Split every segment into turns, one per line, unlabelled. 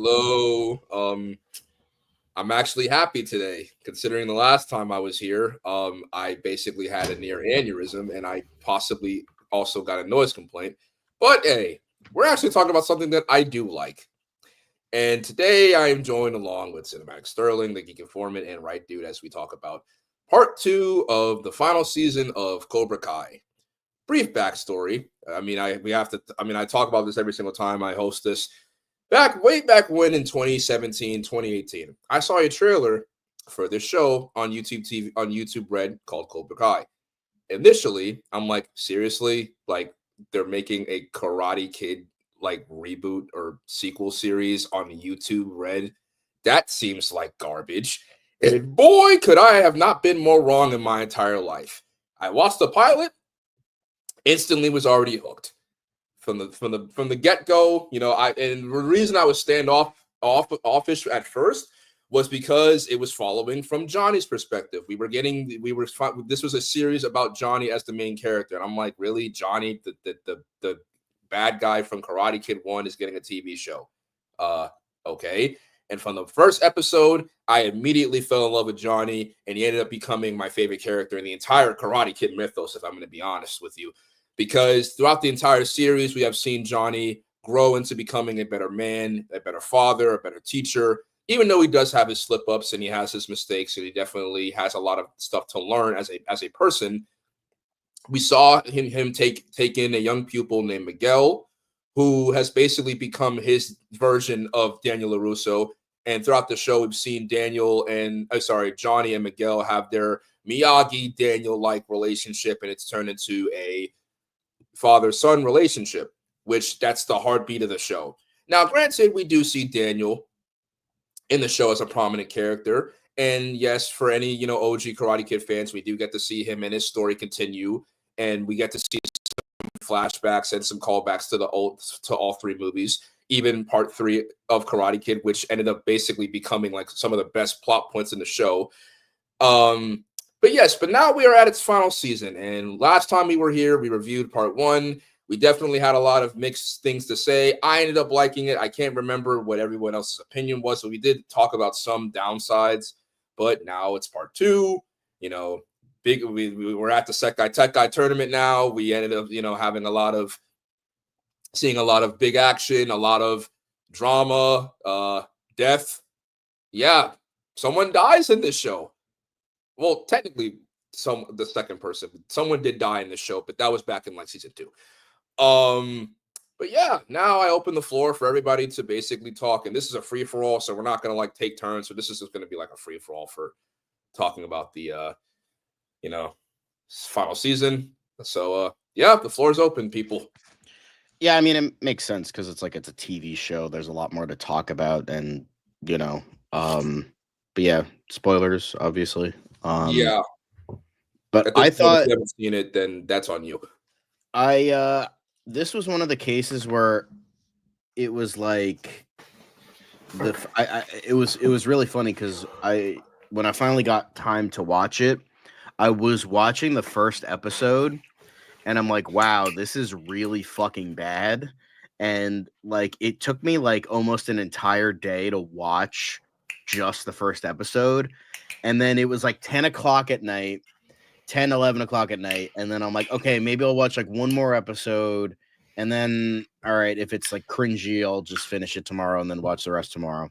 Hello. I'm actually happy today, considering the last time I was here, I basically had a near aneurysm, and I possibly also got a noise complaint. But hey, we're actually talking about something that I do like. And today I am joined along with Cinematic Sterling, the Geek Informant, and Right Dude as we talk about part 2 of the final season of Cobra Kai. Brief backstory. I talk about this every single time I host this. Way back when in 2017, 2018, I saw a trailer for this show on YouTube TV, on YouTube Red, called Cobra Kai. Initially, I'm like, seriously? Like, they're making a Karate Kid like reboot or sequel series on YouTube Red? That seems like garbage. And boy, could I have not been more wrong in my entire life. I watched the pilot, instantly was already hooked from the get go. And the reason I was offish at first was because it was following from Johnny's perspective. This was a series about Johnny as the main character, and I'm like, really, Johnny, the bad guy from Karate Kid 1 is getting a TV show? Okay. And from the first episode, I immediately fell in love with Johnny, and he ended up becoming my favorite character in the entire Karate Kid mythos, if I'm going to be honest with you. Because throughout the entire series, we have seen Johnny grow into becoming a better man, a better father, a better teacher, even though he does have his slip-ups and he has his mistakes, and he definitely has a lot of stuff to learn as a person. We saw him take in a young pupil named Miguel, who has basically become his version of Daniel LaRusso. And throughout the show, we've seen Johnny and Miguel have their Miyagi-Daniel-like relationship, and it's turned into a father-son relationship, which that's the heartbeat of the show. Now, granted, we do see Daniel in the show as a prominent character. And yes, for any, OG Karate Kid fans, we do get to see him and his story continue. And we get to see some flashbacks and some callbacks to all three movies, even part 3 of Karate Kid, which ended up basically becoming like some of the best plot points in the show. But now we are at its final season. And last time we were here, we reviewed part 1. We definitely had a lot of mixed things to say. I ended up liking it. I can't remember what everyone else's opinion was, so we did talk about some downsides. But now it's part 2. We were at the Sekai Tech Guy tournament now. We ended up, seeing a lot of big action, a lot of drama, death. Yeah, someone dies in this show. Well, technically, the second person, someone did die in the show, but that was back in like season 2. But yeah, now I open the floor for everybody to basically talk, and this is a free for all, so we're not gonna like take turns. So this is just gonna be like a free for all for talking about the final season. So yeah, the floor is open, people.
Yeah, I mean, it makes sense because it's a TV show. There's a lot more to talk about, and but yeah, spoilers, obviously.
Yeah,
but
at this
I
point, if
thought
you haven't seen it, then that's on you.
This was one of the cases where it was like it was really funny because when I finally got time to watch it, I was watching the first episode, and I'm like, wow, this is really fucking bad. And like, it took me like almost an entire day to watch just the first episode. And then it was like 10 o'clock at night, 10, 11 o'clock at night. And then I'm like, okay, maybe I'll watch like one more episode. And then, all right, if it's like cringy, I'll just finish it tomorrow and then watch the rest tomorrow.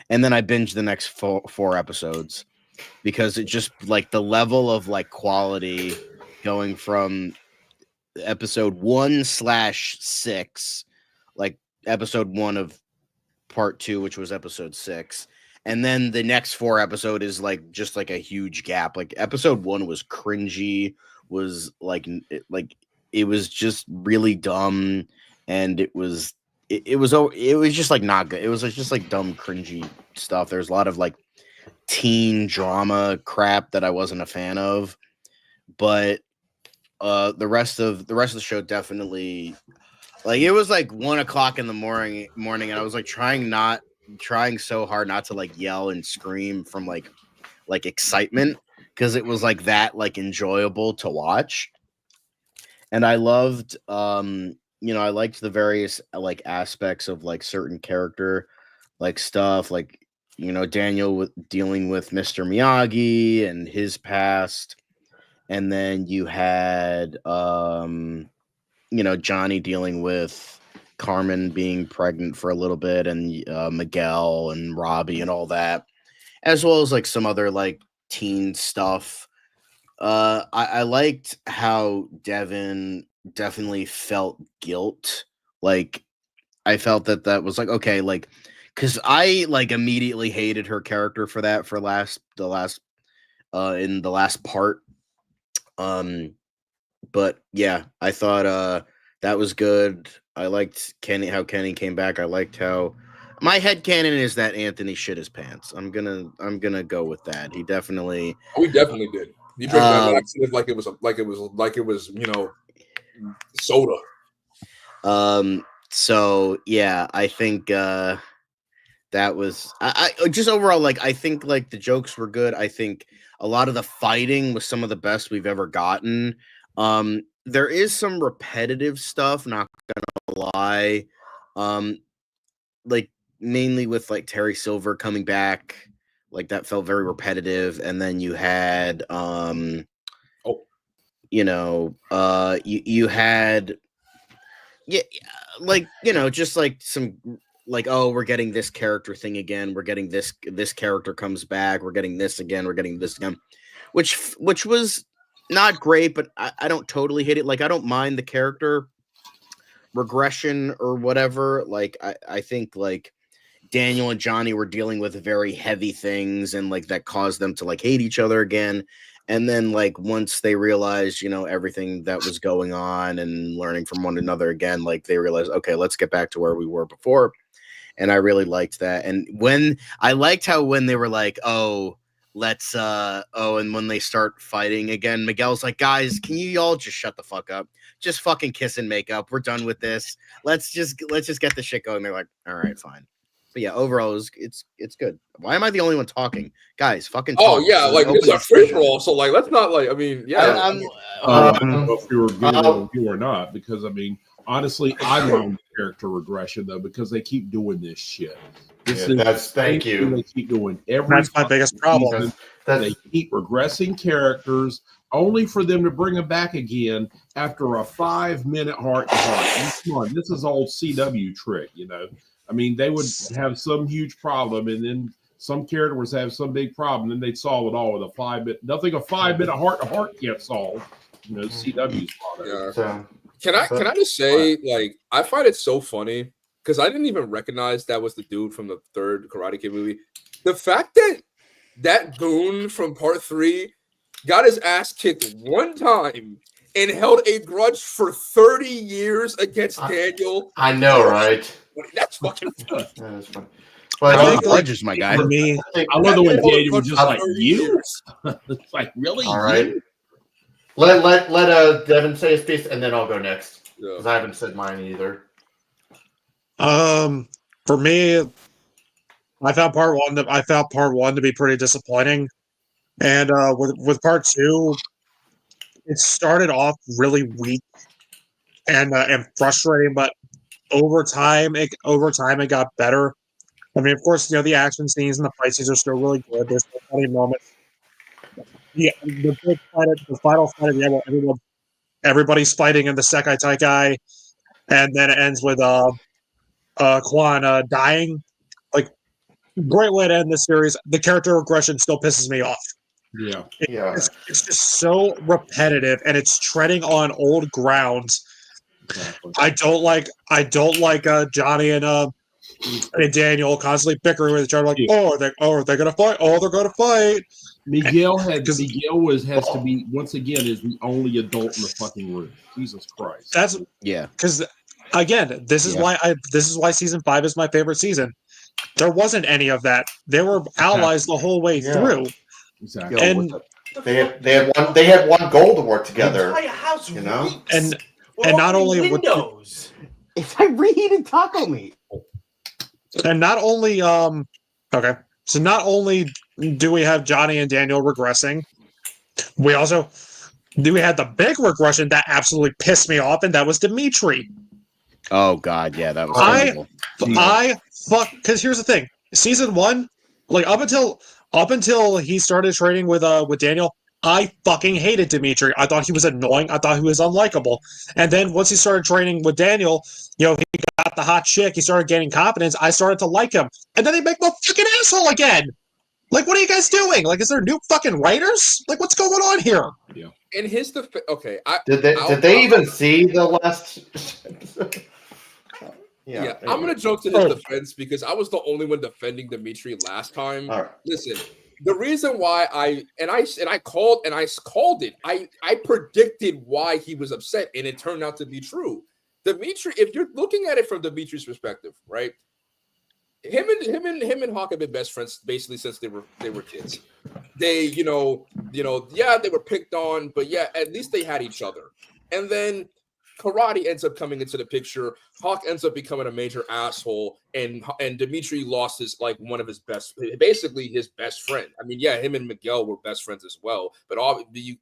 And then I binged the next four episodes because it just like the level of like quality going from episode 1/6, like episode 1 of part 2, which was episode 6, and then the next 4 episode is like just like a huge gap. Like episode 1 was cringy, was like it was just really dumb, and it was just like not good. It was just like dumb, cringy stuff. There's a lot of like teen drama crap that I wasn't a fan of, but the rest of the show definitely, like, it was like 1 o'clock in the morning, and I was like trying so hard not to like yell and scream from like excitement, because it was like that like enjoyable to watch. And I loved I liked the various like aspects of like certain character like stuff like Daniel dealing with Mr. Miyagi and his past, and then you had Johnny dealing with Carmen being pregnant for a little bit, and Miguel and Robbie and all that, as well as like some other like teen stuff. I liked how Devin definitely felt guilt. Like I felt that was like okay, like because I like immediately hated her character for that for in the last part. But yeah, I thought that was good. I liked how Kenny came back. I liked how my headcanon is that Anthony shit his pants. I'm gonna go with that. He definitely
We definitely did. You drank that laxative like it was soda.
So yeah, I think that was I just overall like I think like the jokes were good. I think a lot of the fighting was some of the best we've ever gotten. There is some repetitive stuff, not gonna lie. Like mainly with like Terry Silver coming back, like that felt very repetitive. And then you had you had like just like some like we're getting this character thing again, we're getting this character comes back, we're getting this again, which was not great, but I don't totally hate it. Like I don't mind the character regression or whatever. Like I think like Daniel and Johnny were dealing with very heavy things, and like that caused them to like hate each other again. And then like once they realized, everything that was going on and learning from one another again, like they realized, okay, let's get back to where we were before. And I really liked that. And when they were like, and when they start fighting again, Miguel's like, guys, can you all just shut the fuck up? Just fucking kiss and make up. We're done with this. Let's just get the shit going. They're like, all right, fine. But yeah, overall, it's good. Why am I the only one talking, guys? Fucking talk.
Oh yeah, like it's a free for all. So like, let's not like. I mean, yeah.
I don't know if you were good or not, because I mean, honestly, I mind character regression though, because they keep doing this shit.
Thank you.
They keep doing every.
That's my biggest problem.
They keep regressing characters only for them to bring them back again after a 5-minute heart to heart. Come on, this is old CW trick, I mean, they would have some huge problem, and then some character would have some big problem, and they'd solve it all with a 5-minute. Nothing a 5-minute heart to heart can't solve. CW's product.
Yeah. Can I just say, like, I find it so funny because I didn't even recognize that was the dude from the third Karate Kid movie. The fact that goon from part 3 got his ass kicked one time and held a grudge for 30 years against Daniel.
I know, right?
That's fucking funny.
That is funny.
But I think grudges, my guy.
For me, I love the way Daniel was just like, you? It's like, really?
All right. Let Devin say his piece, and then I'll go next. Because I haven't said mine either.
For me, I found part one to be pretty disappointing. And with part 2, it started off really weak and frustrating, but over time it got better. I mean, of course, the action scenes and the fight scenes are still really good. There's no funny moments. Yeah, the big fight, the final fight at the end, where everybody's fighting in the Sekai Taikai, and then it ends with Quan dying. Like, great way to end this series. The character regression still pisses me off.
Yeah.
It's just so repetitive, and it's treading on old grounds. Exactly. I don't like Johnny and Daniel constantly bickering with each other. Like, are they gonna fight? Oh, they're gonna fight.
Miguel has to be, once again, is the only adult in the fucking room. Jesus Christ.
Because again, this is why season 5 is my favorite season. There wasn't any of that. They were allies the whole way through.
Exactly.
And
they had one goal to work together.
And not only
windows. It's like reheated taco meat.
And not only so not only do we have Johnny and Daniel regressing, we had the big regression that absolutely pissed me off, and that was Dimitri.
Oh God, yeah, that was
I-
terrible.
Because here's the thing: season 1, like up until he started training with Daniel, I fucking hated Dimitri. I thought he was annoying. I thought he was unlikable. And then once he started training with Daniel, he got the hot chick. He started gaining confidence. I started to like him. And then they make him a fucking asshole again. Like, what are you guys doing? Like, is there new fucking writers? Like, what's going on here?
In his defense, okay,
Did they even see the last?
Yeah, I'm gonna joke to his defense because I was the only one defending Dimitri last time.
All right.
Listen, the reason why I called it. I predicted why he was upset, and it turned out to be true. Dimitri, if you're looking at it from Dimitri's perspective, right? Him and Hawk have been best friends basically since they were kids. They, yeah, they were picked on, but yeah, at least they had each other. And then karate ends up coming into the picture. Hawk ends up becoming a major asshole, and Dimitri lost his one of his basically his best friend. I mean, yeah, him and Miguel were best friends as well, but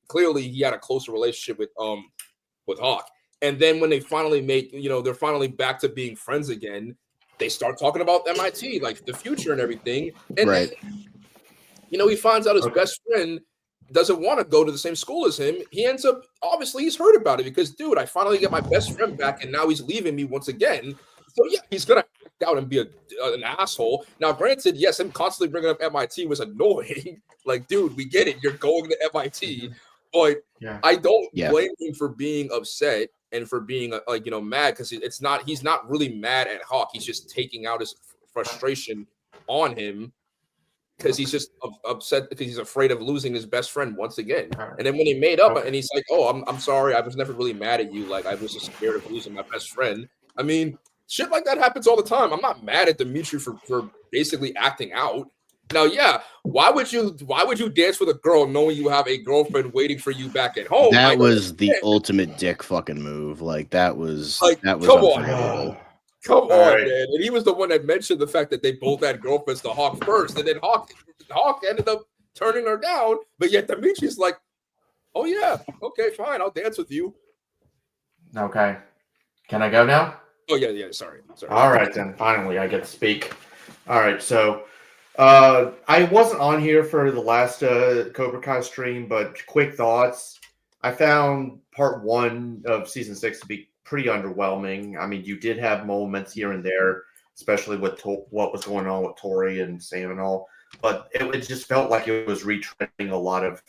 clearly he had a closer relationship with Hawk. And then when they finally they're finally back to being friends again. They start talking about MIT, like the future and everything. And
right.
then, he finds out his best friend doesn't want to go to the same school as him. He ends up, obviously, he's heard about it because, dude, I finally get my best friend back, and now he's leaving me once again. So, yeah, he's going to act out and be an asshole. Now, granted, yes, him constantly bringing up MIT was annoying. Like, dude, we get it. You're going to MIT. But I don't blame him for being upset and for being mad, because he's not really mad at Hawk. He's just taking out his frustration on him because he's just upset because he's afraid of losing his best friend once again. And then when they made up and he's like, "Oh, I'm sorry, I was never really mad at you. Like, I was just scared of losing my best friend." I mean, shit like that happens all the time. I'm not mad at Dimitri for basically acting out. Now, yeah, why would you dance with a girl knowing you have a girlfriend waiting for you back at home?
That was the ultimate dick fucking move. Like, that was unforgivable.
Come on, man. And he was the one that mentioned the fact that they both had girlfriends to Hawk first, and then Hawk ended up turning her down. But yet Dimitri's like, "Oh yeah, okay, fine, I'll dance with you."
Okay, can I go now?
Oh yeah. Sorry.
All right, then finally I get to speak. All right, so I wasn't on here for the last Cobra Kai stream, but quick thoughts. I found part 1 of season 6 to be pretty underwhelming. I mean, you did have moments here and there, especially with what was going on with Tori and Sam and all, but it just felt like it was retreading a lot of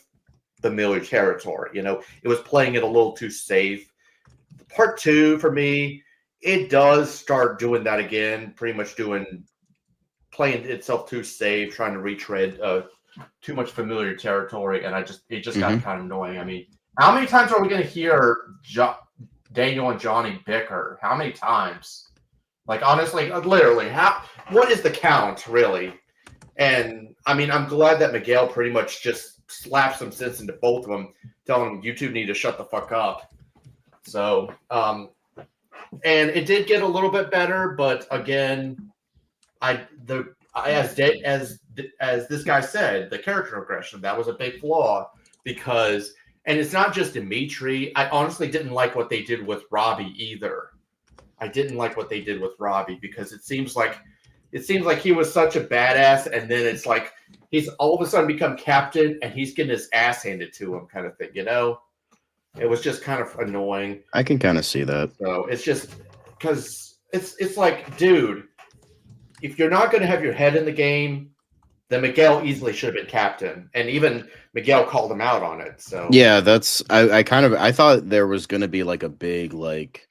familiar territory. It was playing it a little too safe. Part 2, for me, it does start doing that again, pretty much playing itself too safe, trying to retread too much familiar territory, and it just got kind of annoying. I mean, how many times are we going to hear Daniel and Johnny bicker? How many times? Like, honestly, literally, what is the count, really? And, I mean, I'm glad that Miguel pretty much just slapped some sense into both of them, telling them, "You two need to shut the fuck up." So, and it did get a little bit better, but again, as this guy said, the character regression, that was a big flaw, because, and it's not just Dimitri. I honestly didn't like what they did with Robbie either. I didn't like what they did with Robbie, because it seems like he was such a badass, and then it's like he's all of a sudden become captain and he's getting his ass handed to him, kind of thing. It was just kind of annoying.
I can kind of see that.
So it's just because it's like, dude, if you're not going to have your head in the game, then Miguel easily should have been captain, and even Miguel called him out on it. So
yeah, I thought there was going to be like a big like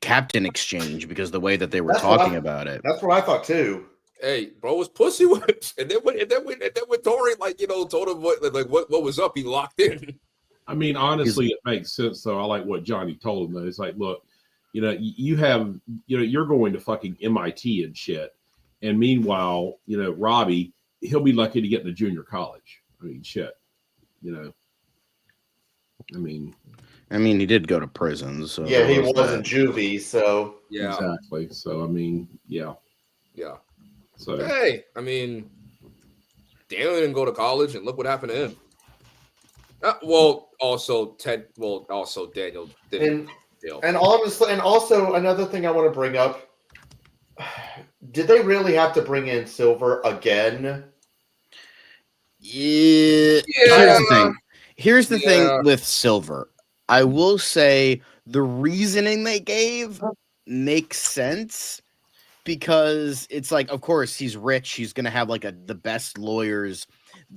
captain exchange, because the way that they were talking about it.
That's what I thought too.
Hey, bro was pussy whipped, and then when Tori told him what was up, he locked in.
I mean, honestly, it makes sense though. I like what Johnny told him though. It's like, look, you have, you're going to fucking MIT and shit. And meanwhile, Robbie, he'll be lucky to get into junior college. I mean, shit, I mean,
he did go to prison. So
yeah, he was in juvie. So
yeah,
exactly. So, I mean, yeah. So,
hey, I mean, Daniel didn't go to college, and look what happened to him. Also Daniel didn't.
And honestly, and also another thing I want to bring up: did they really have to bring in Silver again?
Yeah. Here's the thing. Here's the thing with Silver. I will say the reasoning they gave makes sense because it's like, of course, he's rich. He's gonna have like the best lawyers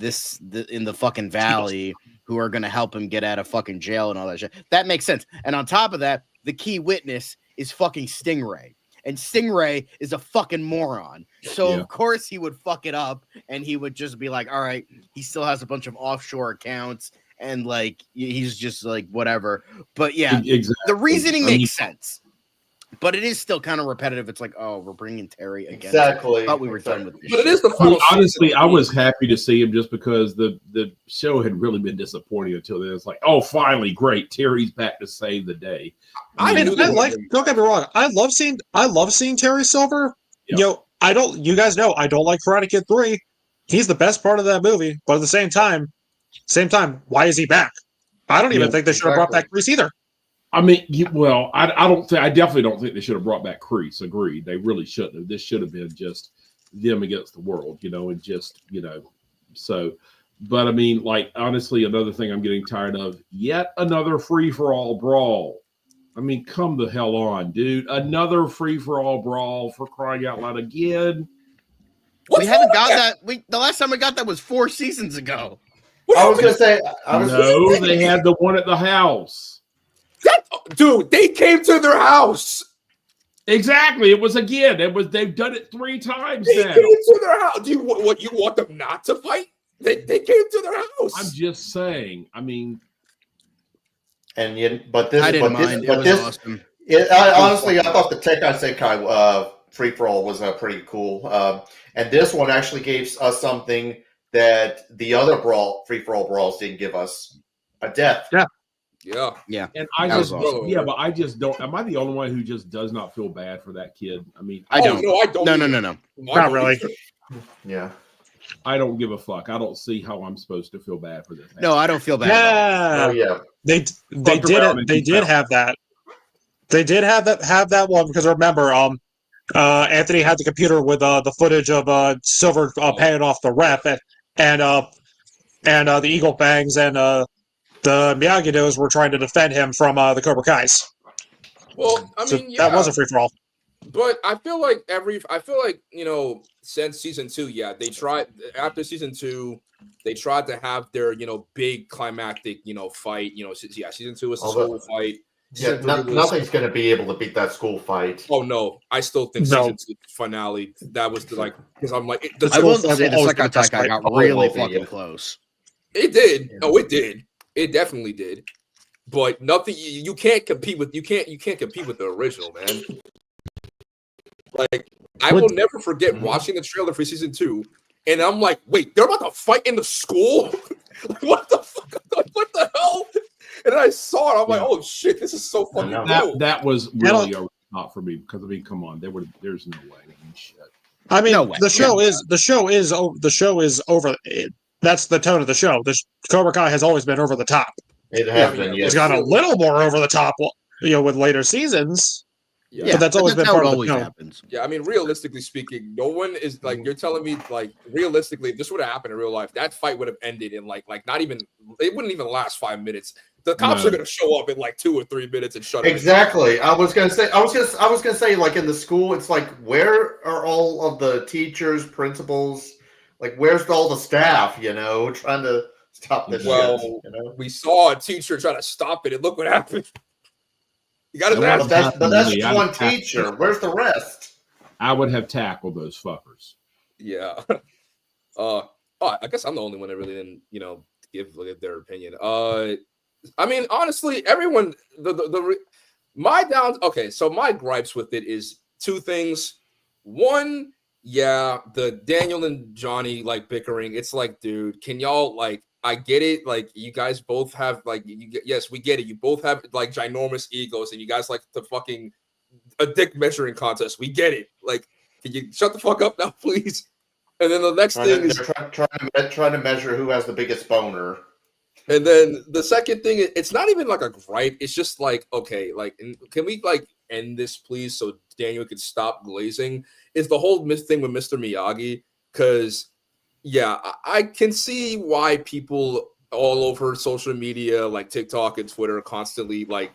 in the fucking valley who are gonna help him get out of fucking jail and all that shit. That makes sense. And on top of that, the key witness is fucking Stingray. And Stingray is a fucking moron. So, of course, he would fuck it up and he would just be like, all right, he still has a bunch of offshore accounts and like he's just like whatever. But yeah,
Exactly.
the reasoning makes sense. But it is still kind of repetitive. It's like, oh, we're bringing Terry again.
Exactly.
I thought we were done with this.
But it is the final.
Honestly, I was happy to see him just because the show had really been disappointing until then. It's like, oh, finally, great, Terry's back to save the day.
I mean, don't get me wrong. I love seeing Terry Silver.
Yeah.
You guys know I don't like Karate Kid 3. He's the best part of that movie, but at the same time, why is he back? I don't even think they should have brought back Grease either. I
mean, I definitely don't think they should have brought back Kreese. Agreed. They really shouldn't have. This should have been just them against the world, and just, so. But I mean, like, honestly, another thing I'm getting tired of, yet another free-for-all brawl. I mean, come the hell on, dude. Another free-for-all brawl, for crying out loud again.
We haven't got that. The last time we got that was 4 seasons ago.
I was going to say.
No, they had the one at the house.
Dude, they came to their house.
Exactly. It was again. They've done it 3 times now.
They came to their house. Do you want them not to fight? They came to their house.
I'm just saying. I mean,
but this
was awesome.
Honestly, I thought the Tekken Sekai free for all was pretty cool. And this one actually gave us something that the other free for all brawls didn't give us: a death.
Yeah.
And but I just don't. Am I the only one who just does not feel bad for that kid? I mean,
I don't.
No, I don't.
No.
Not really.
Yeah.
I don't give a fuck. I don't see how I'm supposed to feel bad for this.
No, I don't feel bad.
Yeah.
Oh, yeah.
They did have that. They did have that one because remember, Anthony had the computer with the footage of Silver paying off the rep and the Eagle Fangs and the Miyagi-Dos were trying to defend him from the Cobra Kais.
Well, I mean,
that was a free for all.
But I feel like since season 2, they tried after season 2, they tried to have their big climactic fight. Season 2 was a school fight.
Yeah, nothing's going to be able to beat that school fight.
Oh no, I still think season 2 finale that was because I'm like
I will say the second attack I got really fucking close.
It did. Oh, it did. It definitely did. But nothing. You can't compete with. You can't compete with the original, man. Like, I will never forget watching the trailer for season 2, and I'm like, wait, they're about to fight in the school? What the fuck? What the hell? And then I saw it. I'm like, oh shit, this is so fucking cool.
That was really not for me because I mean, come on, there's no way. I mean, shit.
I mean, the show is over. That's the tone of the show. The Cobra Kai has always been over the top.
It has been. Yes.
It's got a little more over the top, with later seasons.
Yeah,
but that's always been part of the show.
Happens.
Yeah, I mean, realistically speaking, no one is like you're telling me. Like, realistically, if this would have happened in real life, that fight would have ended in like not even. It wouldn't even last 5 minutes. The cops are going to show up in like 2 or 3 minutes and shut.
Exactly. I was going to say, like in the school, it's like, where are all of the teachers, principals? Like, where's all the staff? Trying to stop this.
Well, we saw a teacher try to stop it, and look what happened. You got to.
But that's one teacher. Where's the rest?
I would have tackled those fuckers.
Yeah. I guess I'm the only one that really didn't, give their opinion. I mean, honestly, everyone. So my gripes with it is 2 things. One, the Daniel and Johnny like bickering. It's like, dude, can y'all like? I get it. Like, you guys both have yes, we get it. You both have like ginormous egos, and you guys like the fucking a dick measuring contest. We get it. Like, can you shut the fuck up now, please? And then the next thing is
trying to measure who has the biggest boner.
And then the second thing, it's not even like a gripe. It's just like, okay, like, can we like end this, please, so Daniel can stop glazing? Is the whole thing with Mr. Miyagi? Because, yeah, I can see why people all over social media, like TikTok and Twitter, constantly like,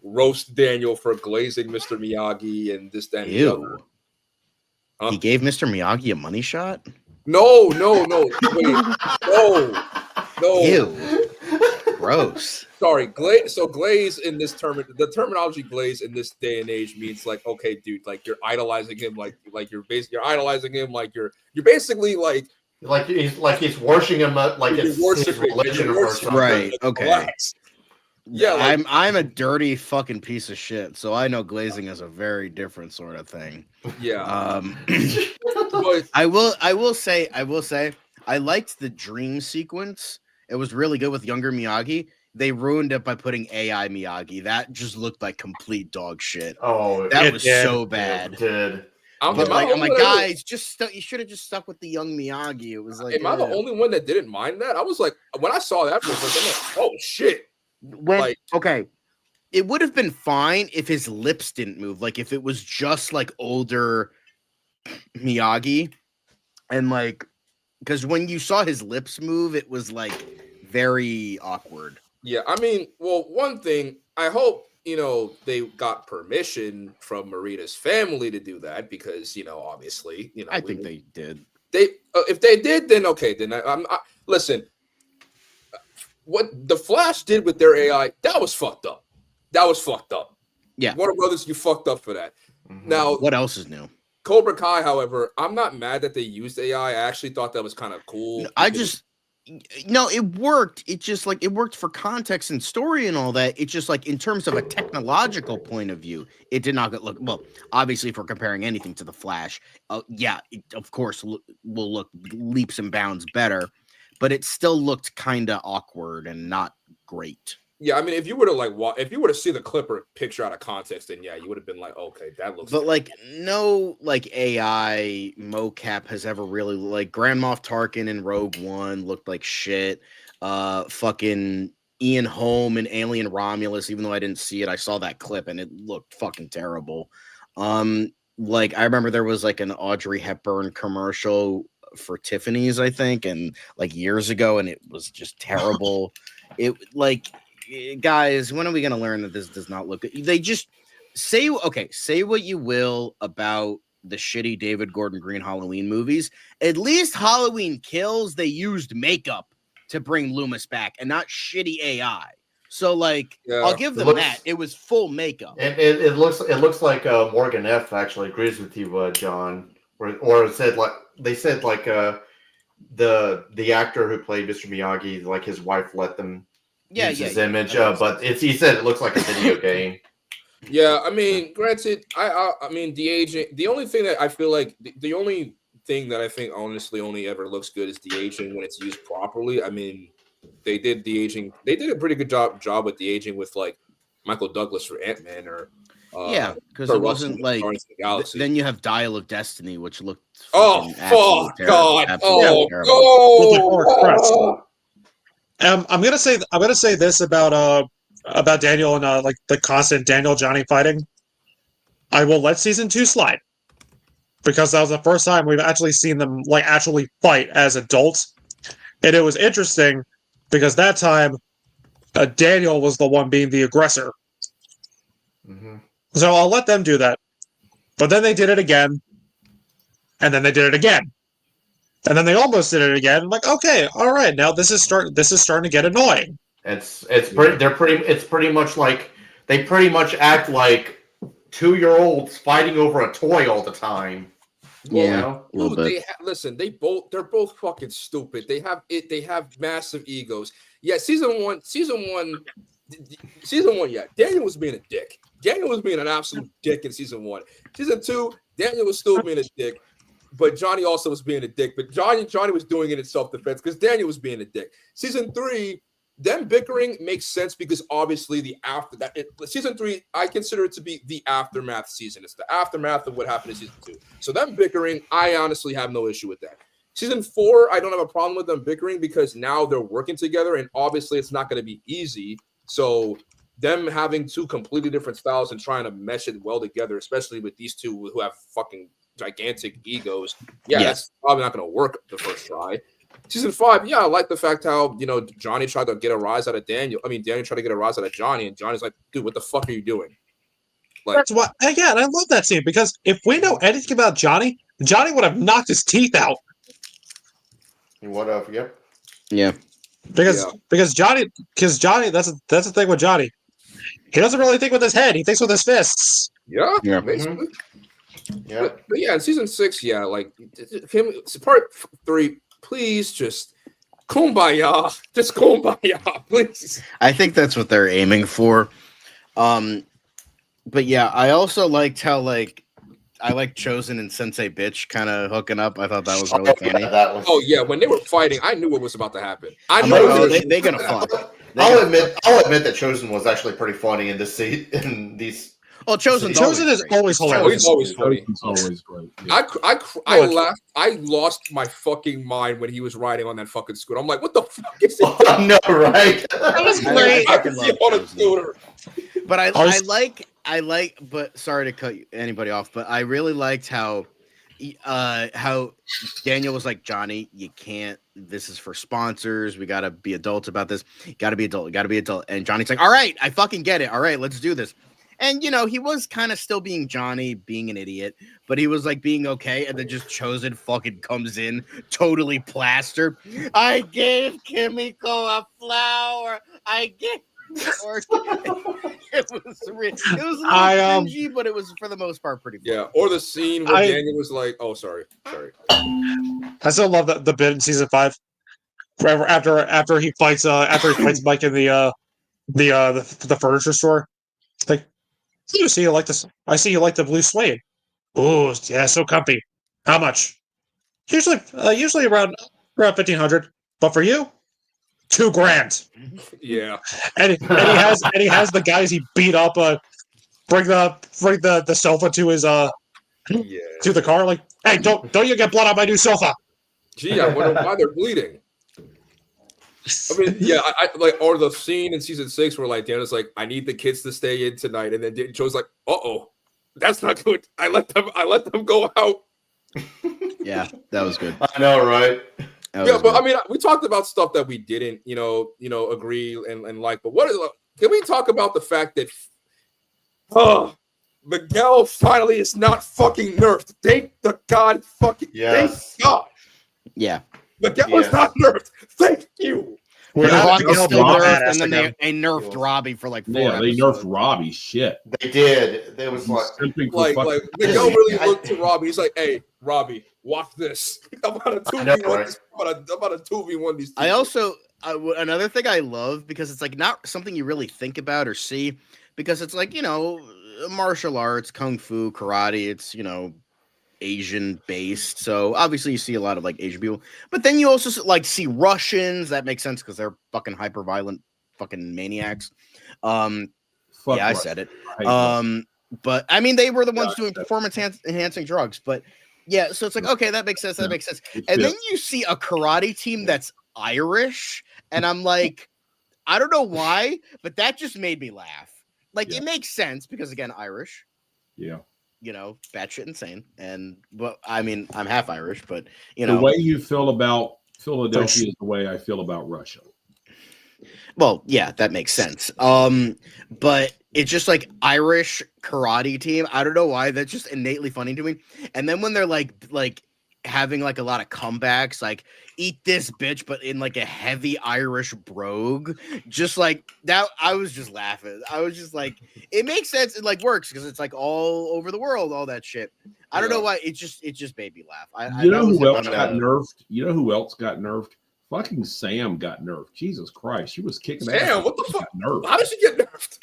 roast Daniel for glazing Mr. Miyagi and this, that, and the other.
Ew. He gave Mr. Miyagi a money shot?
No. Wait, no.
Ew. Gross.
Sorry, glaze. So glaze in this the terminology glaze in this day and age means like, okay, dude, like you're idolizing him, like you're idolizing him, like you're basically like
he's worshiping him, like it's his religion or something.
Right. Okay.
Relax. Yeah, like,
I'm a dirty fucking piece of shit, so I know glazing is a very different sort of thing.
Yeah.
But I will say I liked the dream sequence. It was really good with younger Miyagi. They ruined it by putting AI Miyagi. That just looked like complete dog shit.
Oh,
that was so bad.
It did.
But like, I'm like, guys, you should have just stuck with the young Miyagi. It was like,
am I the only one that didn't mind that? I was like, when I saw that, I was like, oh shit.
Okay, it would have been fine if his lips didn't move. Like if it was just like older Miyagi, and like, because when you saw his lips move, it was like very awkward.
Yeah, I mean, well, one thing, I hope they got permission from Marita's family to do that because obviously
I think they did.
If they did, then okay, then listen. What the Flash did with their AI, that was fucked up.
Yeah.
Warner Brothers, you fucked up for that.
Mm-hmm.
Now,
what else is new?
Cobra Kai, however, I'm not mad that they used AI. I actually thought that was kind of cool.
No, it worked. It just like it worked for context and story and all that. It's just like in terms of a technological point of view, it did not look well. Obviously, if we're comparing anything to the Flash, it of course will look leaps and bounds better, but it still looked kind of awkward and not great.
Yeah, I mean, if you were to see the clip or picture out of context, then yeah, you would have been like, okay, that looks.
But like, no, like AI mocap has ever really like Grand Moff Tarkin in Rogue One looked like shit. Fucking Ian Holm and Alien Romulus, even though I didn't see it, I saw that clip and it looked fucking terrible. Like I remember there was like an Audrey Hepburn commercial for Tiffany's, I think, and like years ago, and it was just terrible. It like. Guys, when are we going to learn that this does not look good? They just say what you will about the shitty David Gordon Green Halloween movies. At least Halloween Kills, they used makeup to bring Loomis back and not shitty AI. So like, yeah, I'll give them that. It was full makeup.
And it looks like Morgan F actually agrees with you, John. Or said like they said like the actor who played Mr. Miyagi, like his wife let them use his image, but he said it looks like a video game.
Yeah, I mean, granted, I mean de-aging. The only thing that I feel like the only thing that I think honestly only ever looks good is de-aging when it's used properly. I mean, they did de-aging. They did a pretty good job with de-aging with like Michael Douglas for Ant-Man or
because it wasn't like then you have Dial of Destiny, which looked
fuck God,
I'm gonna say this about Daniel and like the constant Daniel Johnny fighting. I will let season 2 slide because that was the first time we've actually seen them like actually fight as adults, and it was interesting because that time Daniel was the one being the aggressor.
Mm-hmm.
So I'll let them do that, but then they did it again, and then they did it again. And then they almost did it again. I'm like, okay, all right, now this is starting to get annoying.
It's pretty much like they pretty much act like 2-year-olds fighting over a toy all the time.
Yeah,
dude, they're both fucking stupid. They have massive egos. Yeah, season one, yeah, Daniel was being a dick. Daniel was being an absolute dick in season 1. Season 2, Daniel was still being a dick. But Johnny also was being a dick. But Johnny was doing it in self-defense because Daniel was being a dick. Season 3, them bickering makes sense because obviously season 3, I consider it to be the aftermath season. It's the aftermath of what happened in season 2. So them bickering, I honestly have no issue with that. Season 4, I don't have a problem with them bickering because now they're working together, and obviously it's not going to be easy. So them having two completely different styles and trying to mesh it well together, especially with these two who have fucking gigantic egos, that's probably not going to work the first try. Season 5, I like the fact how, Johnny tried to get a rise out of Daniel. I mean, Daniel tried to get a rise out of Johnny, and Johnny's like, dude, what the fuck are you doing? Like,
that's what, again, I love that scene because if we know anything about Johnny, Johnny would have knocked his teeth out.
What up? Yep.
Yeah.
Because Johnny, that's the thing with Johnny. He doesn't really think with his head; he thinks with his fists.
Yeah. Basically. Yeah. But in season 6, like him, part 3. Please just kumbaya, please.
I think that's what they're aiming for. But yeah, I also liked how I like Chosen and Sensei Bitch kind of hooking up. I thought that was really funny.
Oh yeah, when they were fighting, I knew what was about to happen. I knew
they're gonna fuck.
I'll admit that Chosen was actually pretty funny in this scene. In these,
well, Chosen is
always hilarious.
He's always funny.
It's always great. Yeah.
I laughed. I lost my fucking mind when he was riding on that fucking scooter. I'm like, what the fuck is this?
I know, right?
That was great.
On a scooter.
But I like, but sorry to cut anybody off, but I really liked how Daniel was like, Johnny, you can't, this is for sponsors. We got to be adults about this. Got to be adult. And Johnny's like, all right, I fucking get it. All right, let's do this. And, he was kind of still being Johnny, being an idiot, but he was like being okay. And then just Chosen fucking comes in totally plastered. I gave Kimiko a flower. It was a little cringy, but it was for the most part pretty funny.
Yeah, or the scene where Daniel was like, "Oh, sorry."
I still love the bit in season 5, after he fights Mike in the furniture store. It's like, I see you like this. I see you like the blue suede. Oh yeah, so comfy. How much? Usually around 1,500, but for you, $2,000.
Yeah,
and he has the guys he beat up bring the sofa to his to the car. Like, hey, don't you get blood on my new sofa?
Gee, I wonder why they're bleeding. I mean, I like, or the scene in season 6 where like Daniel's like, I need the kids to stay in tonight, and then Joe's like, that's not good. I let them go out.
Yeah, that was good.
I know, right?
Yeah, but I mean, we talked about stuff that we didn't, agree and like. But can we talk about the fact that, Miguel finally is not fucking nerfed? Thank the God, fucking thank God.
Yeah,
Miguel is not nerfed. Thank you.
Still nerfed, and then they nerfed Robbie for like 4 episodes.
They nerfed Robbie. Shit,
they did. There was
like Miguel really looked to Robbie. He's like, "Hey, Robbie, watch this. I'm about a 2v1. I'm about a 2v1 these two."
I also another thing I love, because it's like not something you really think about or see, because it's like, martial arts, kung fu, karate. It's Asian based, so obviously you see a lot of like Asian people, but then you also like see Russians. That makes sense because they're fucking hyper violent fucking maniacs. I said it. But I mean, they were the ones doing performance enhancing drugs. But yeah, so it's like, okay, that makes sense. And then you see a karate team that's Irish, and I'm like, I don't know why, but that just made me laugh. Like, it makes sense because, again, Irish.
Yeah.
Batshit insane. But I mean, I'm half Irish, but
the way you feel about Philadelphia is the way I feel about Russia.
Well, yeah, that makes sense. But it's just like Irish karate team. I don't know why. That's just innately funny to me. And then when they're like having like a lot of comebacks, like eat this bitch, but in like a heavy Irish brogue, just like that, I was just laughing. I was just like, it makes sense. It like works because it's like all over the world, all that shit. I don't know why. It just made me laugh.
You know who else got nerfed? Fucking Sam got nerfed. Jesus Christ, she was kicking ass.
Sam, what the fuck? How did she get nerfed?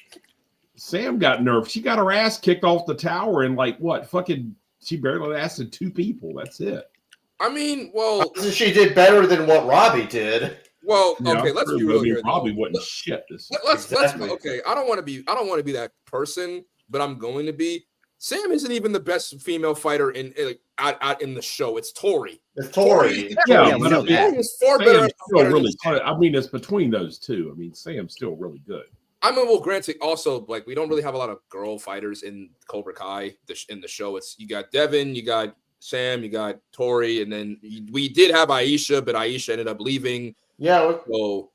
Sam got nerfed. She got her ass kicked off the tower and like what? Fucking, she barely lasted 2 people. That's it.
I mean, well,
she did better than what Robbie did.
Well, okay, let's be real here.
Robbie wasn't shit.
Let's okay. I don't want to be that person, but I'm going to be. Sam isn't even the best female fighter in in the show. It's Tori.
It's Tori.
Yeah,
but
we know
I mean,
that.
Tori is far better.
Sam's still
than
really
Sam.
good. I mean, it's between those two. I mean, Sam's still really good.
I mean, well, granted, also like we don't really have a lot of girl fighters in Cobra Kai in the show. It's you got Devin, you got Sam, you got Tori, and then we did have Aisha, but Aisha ended up leaving.
Yeah.
So,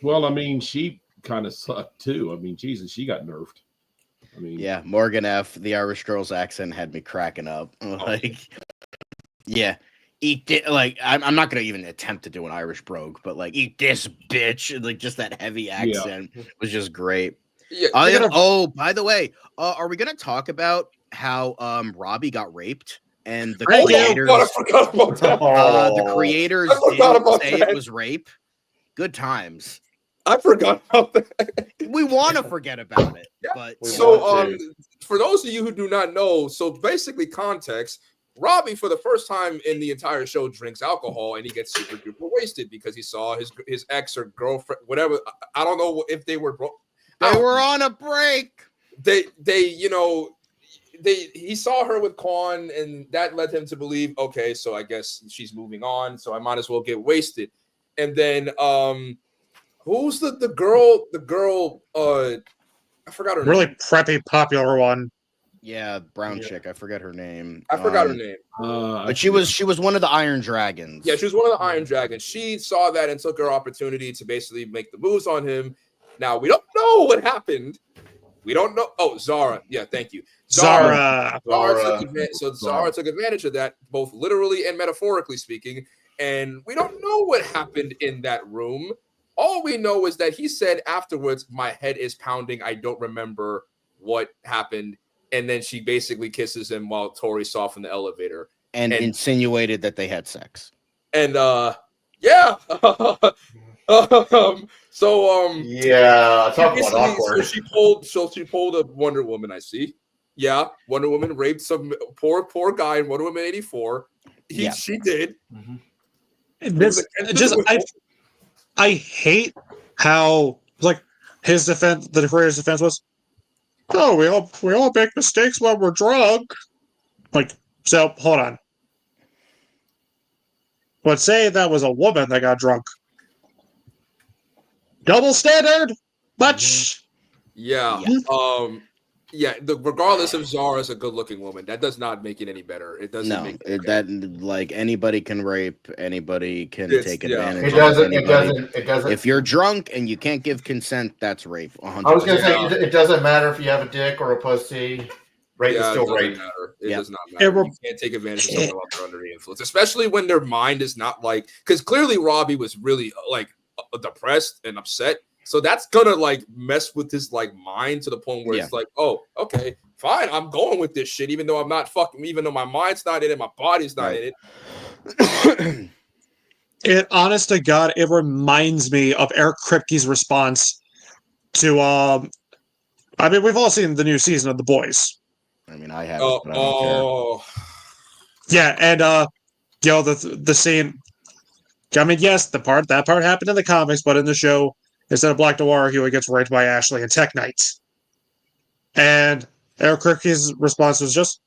Well, I mean, she kind of sucked too. I mean, Jesus, she got nerfed. I mean,
Yeah, Morgan F. The Irish girl's accent had me cracking up. Like, yeah, eat it. Like, I'm not gonna even attempt to do an Irish brogue, but like, eat this, bitch. Like, just that heavy accent was just great.
yeah,
Oh, by the way, are we gonna talk about how Robbie got raped and the
Thank you.
creators?
I forgot about that.
The creators
I forgot
didn't
about
say
that.
it was rape. Good times.
I forgot about that.
We want to forget about it,
Yeah.
but
We
So,
want
for those of you who do not know, so basically, context: Robbie, for the first time in the entire show, drinks alcohol and he gets super duper wasted because he saw his ex or girlfriend, whatever. I don't know if they were.
they were on a break.
He saw her with Quan, and that led him to believe, okay, so I guess she's moving on, so I might as well get wasted. And then, who's the girl? The girl, I forgot her
Really
name.
preppy, popular one.
Yeah, brown chick. I forget her name.
I forgot her name.
But she was one of the Iron Dragons.
Yeah, she was one of the Iron Dragons. She saw that and took her opportunity to basically make the moves on him. Now, we don't know what happened. We don't know. Oh, Zara. Yeah, thank you.
Zara.
Zara took advantage of that, both literally and metaphorically speaking. And we don't know what happened in that room. All we know is that he said afterwards, my head is pounding. I don't remember what happened. And then she basically kisses him while Tori saw from the elevator.
And insinuated that they had sex.
And yeah.
Yeah, talk about awkward.
So she pulled a Wonder Woman, I see. Yeah, Wonder Woman raped some poor guy in Wonder Woman 84. She did.
I hate how like his defense, the creator's defense was, oh, we all make mistakes when we're drunk. Like, so hold on. Let's say that was a woman that got drunk. Double standard, much.
Yeah. Regardless if Zara is a good-looking woman, that does not make it any better. It doesn't.
No, that like anybody can rape, anybody can take advantage.
It doesn't.
If you're drunk and you can't give consent, that's rape. 100%.
I was going to say it doesn't matter if you have a dick or a pussy. Rape is still rape.
It does not matter. You can't take advantage of someone while they're under the influence, especially when their mind is not like. Because clearly Robbie was really like depressed and upset. So that's gonna like mess with his like mind to the point where it's like, oh, okay, fine, I'm going with this shit, even though I'm not fucking, even though my mind's not in it, my body's not in it.
It, honest to God, it reminds me of Eric Kripke's response to I mean, we've all seen the new season of The Boys.
I mean, I haven't. But I don't care.
Yeah, and the scene. I mean, yes, that part happened in the comics, but in the show, instead of Black Noir, he gets raped by Ashley and Tech Knight. And Eric Kripke's response was just,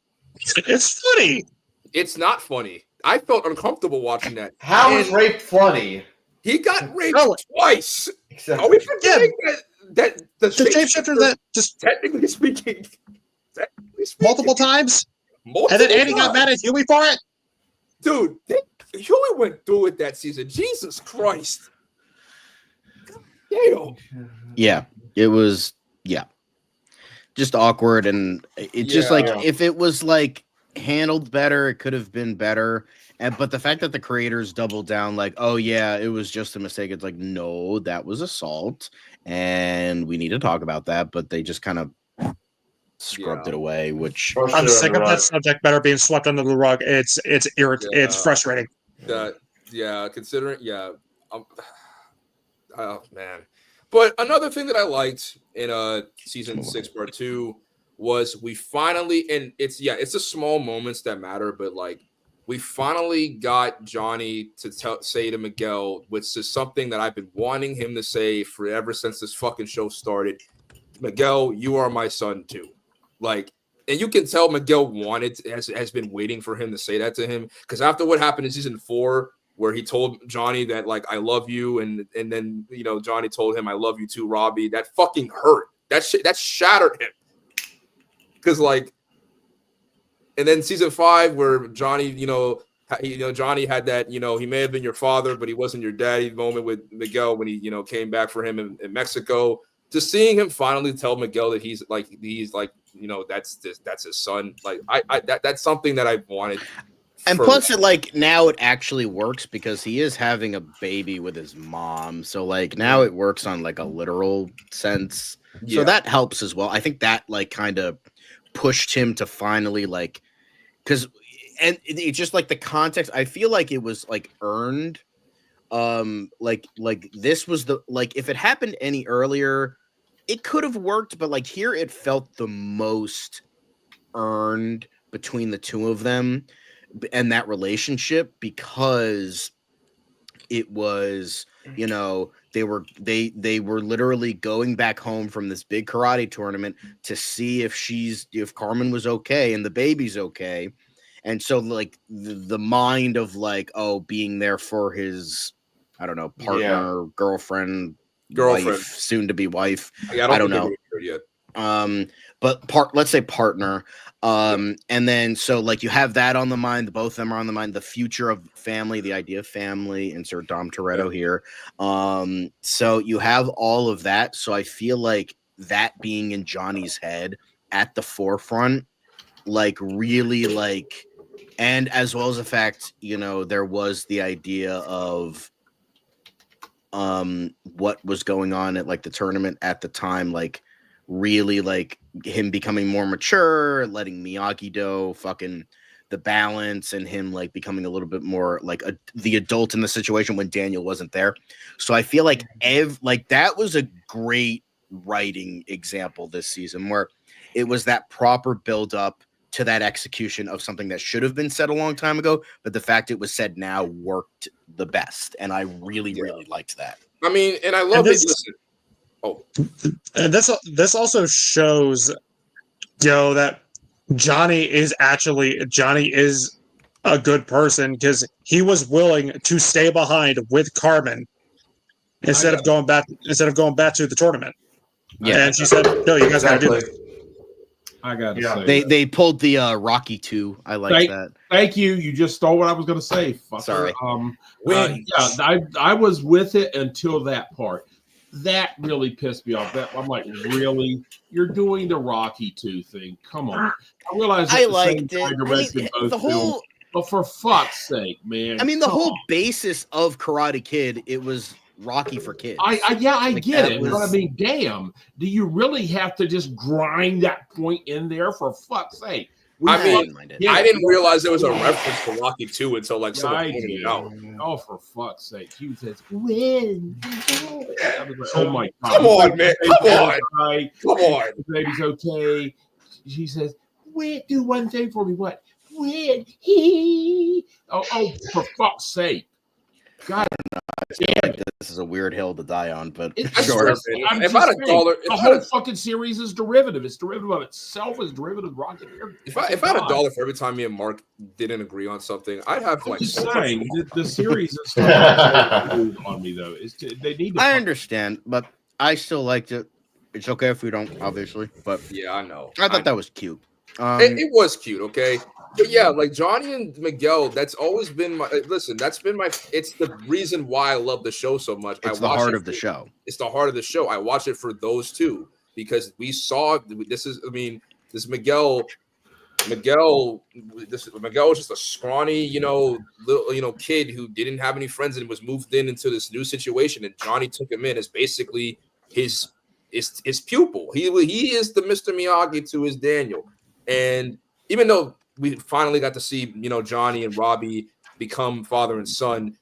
it's funny.
It's not funny. I felt uncomfortable watching that.
How is rape funny?
He got raped twice.
Exactly.
Are we forgetting that the
shapeshifter that just
technically speaking
multiple times? And then Andy got mad at Huey for it?
Dude, Huey went through it that season. Jesus Christ. Damn.
Yeah, it was, just awkward. And it's just like, if it was like handled better, it could have been better. But the fact that the creators doubled down, like, oh yeah, it was just a mistake. It's like, no, that was assault, and we need to talk about that. But they just kind of scrubbed it away, which
I'm sick of that subject matter being swept under the rug. It's irritating. It's frustrating.
Considering, oh man. But another thing that I liked in season 6 part 2 was we finally, and it's the small moments that matter, but like we finally got Johnny to say to Miguel, which is something that I've been wanting him to say forever since this fucking show started. Miguel, you are my son too. Like, And you can tell Miguel has been waiting for him to say that to him, because after what happened in season 4, where he told Johnny that like I love you, and then Johnny told him I love you too, Robbie. That fucking hurt. That shattered him. Because like, and then season 5 where Johnny, Johnny had that, he may have been your father, but he wasn't your daddy moment with Miguel when he, came back for him in Mexico. Just seeing him finally tell Miguel that he's like, that's his son. Like that's something that I wanted.
And plus, now it actually works because he is having a baby with his mom. So like now it works on like a literal sense. Yeah. So that helps as well. I think that like kind of pushed him to finally like, and it's just like the context. I feel like it was like earned. Like this was if it happened any earlier, it could have worked, but like here it felt the most earned between the two of them and that relationship, because it was, they were literally going back home from this big karate tournament to see if Carmen was okay and the baby's okay. And so like the mind of like, being there for his, I don't know, partner, girlfriend, wife, soon to be wife.
Yeah, I don't know yet.
But let's say partner. And then so like you have that on the mind, both of them are on the mind, the future of family, the idea of family, insert Dom Toretto here. So you have all of that. So I feel like that being in Johnny's head at the forefront, like really like, and as well as the fact, there was the idea of what was going on at like the tournament at the time, like really like him becoming more mature, letting Miyagi-Do fucking the balance, and him like becoming a little bit more like the adult in the situation when Daniel wasn't there. So I feel like that was a great writing example this season, where it was that proper build up to that execution of something that should have been said a long time ago, but the fact it was said now worked the best, and I really liked that.
I mean, and I love it.
And this also shows, that Johnny is a good person, because he was willing to stay behind with Carmen instead of going back to the tournament.
Yeah,
and she said, "No, you guys gotta do this."
I gotta say,
they pulled the Rocky 2. I like that.
Thank you. You just stole what I was gonna say. Fucker.
Sorry.
I was with it until that part. That really pissed me off. I'm like, really? You're doing the Rocky 2 thing? Come on. I realize
I liked it. The whole,
but for fuck's sake, man.
I mean, the whole basis of Karate Kid, it was Rocky for kids.
I get it. But I mean, damn, do you really have to just grind that point in there for fuck's sake?
I didn't realize there was a reference to Rocky 2 until like someone pointed it out.
Oh, for fuck's sake. He says, win. Oh my God.
Come on, man. Come on.
The baby's okay. She says, win. Do one thing for me. What? Win. He. Oh, for fuck's sake. God.
This is a weird hill to die on, but
sure. The
whole fucking series is derivative. It's derivative of itself. It's derivative of Rocket.
If I had $1 for every time me and Mark didn't agree on something, I'd have like.
The series is on me though. They need to.
I understand, but I still liked it. It's okay if we don't, obviously, but
yeah, I know.
I thought that was cute.
It was cute, okay. But yeah, like Johnny and Miguel, that's always been my. Listen, that's been my. It's the reason why I love the show so much.
It's the heart of the show.
It's the heart of the show. I watch it for those two because we saw. This Miguel. Miguel was just a scrawny, little, kid who didn't have any friends and was moved into this new situation. And Johnny took him in as basically his pupil. He is the Mr. Miyagi to his Daniel. And even though we finally got to see, Johnny and Robbie become father and son,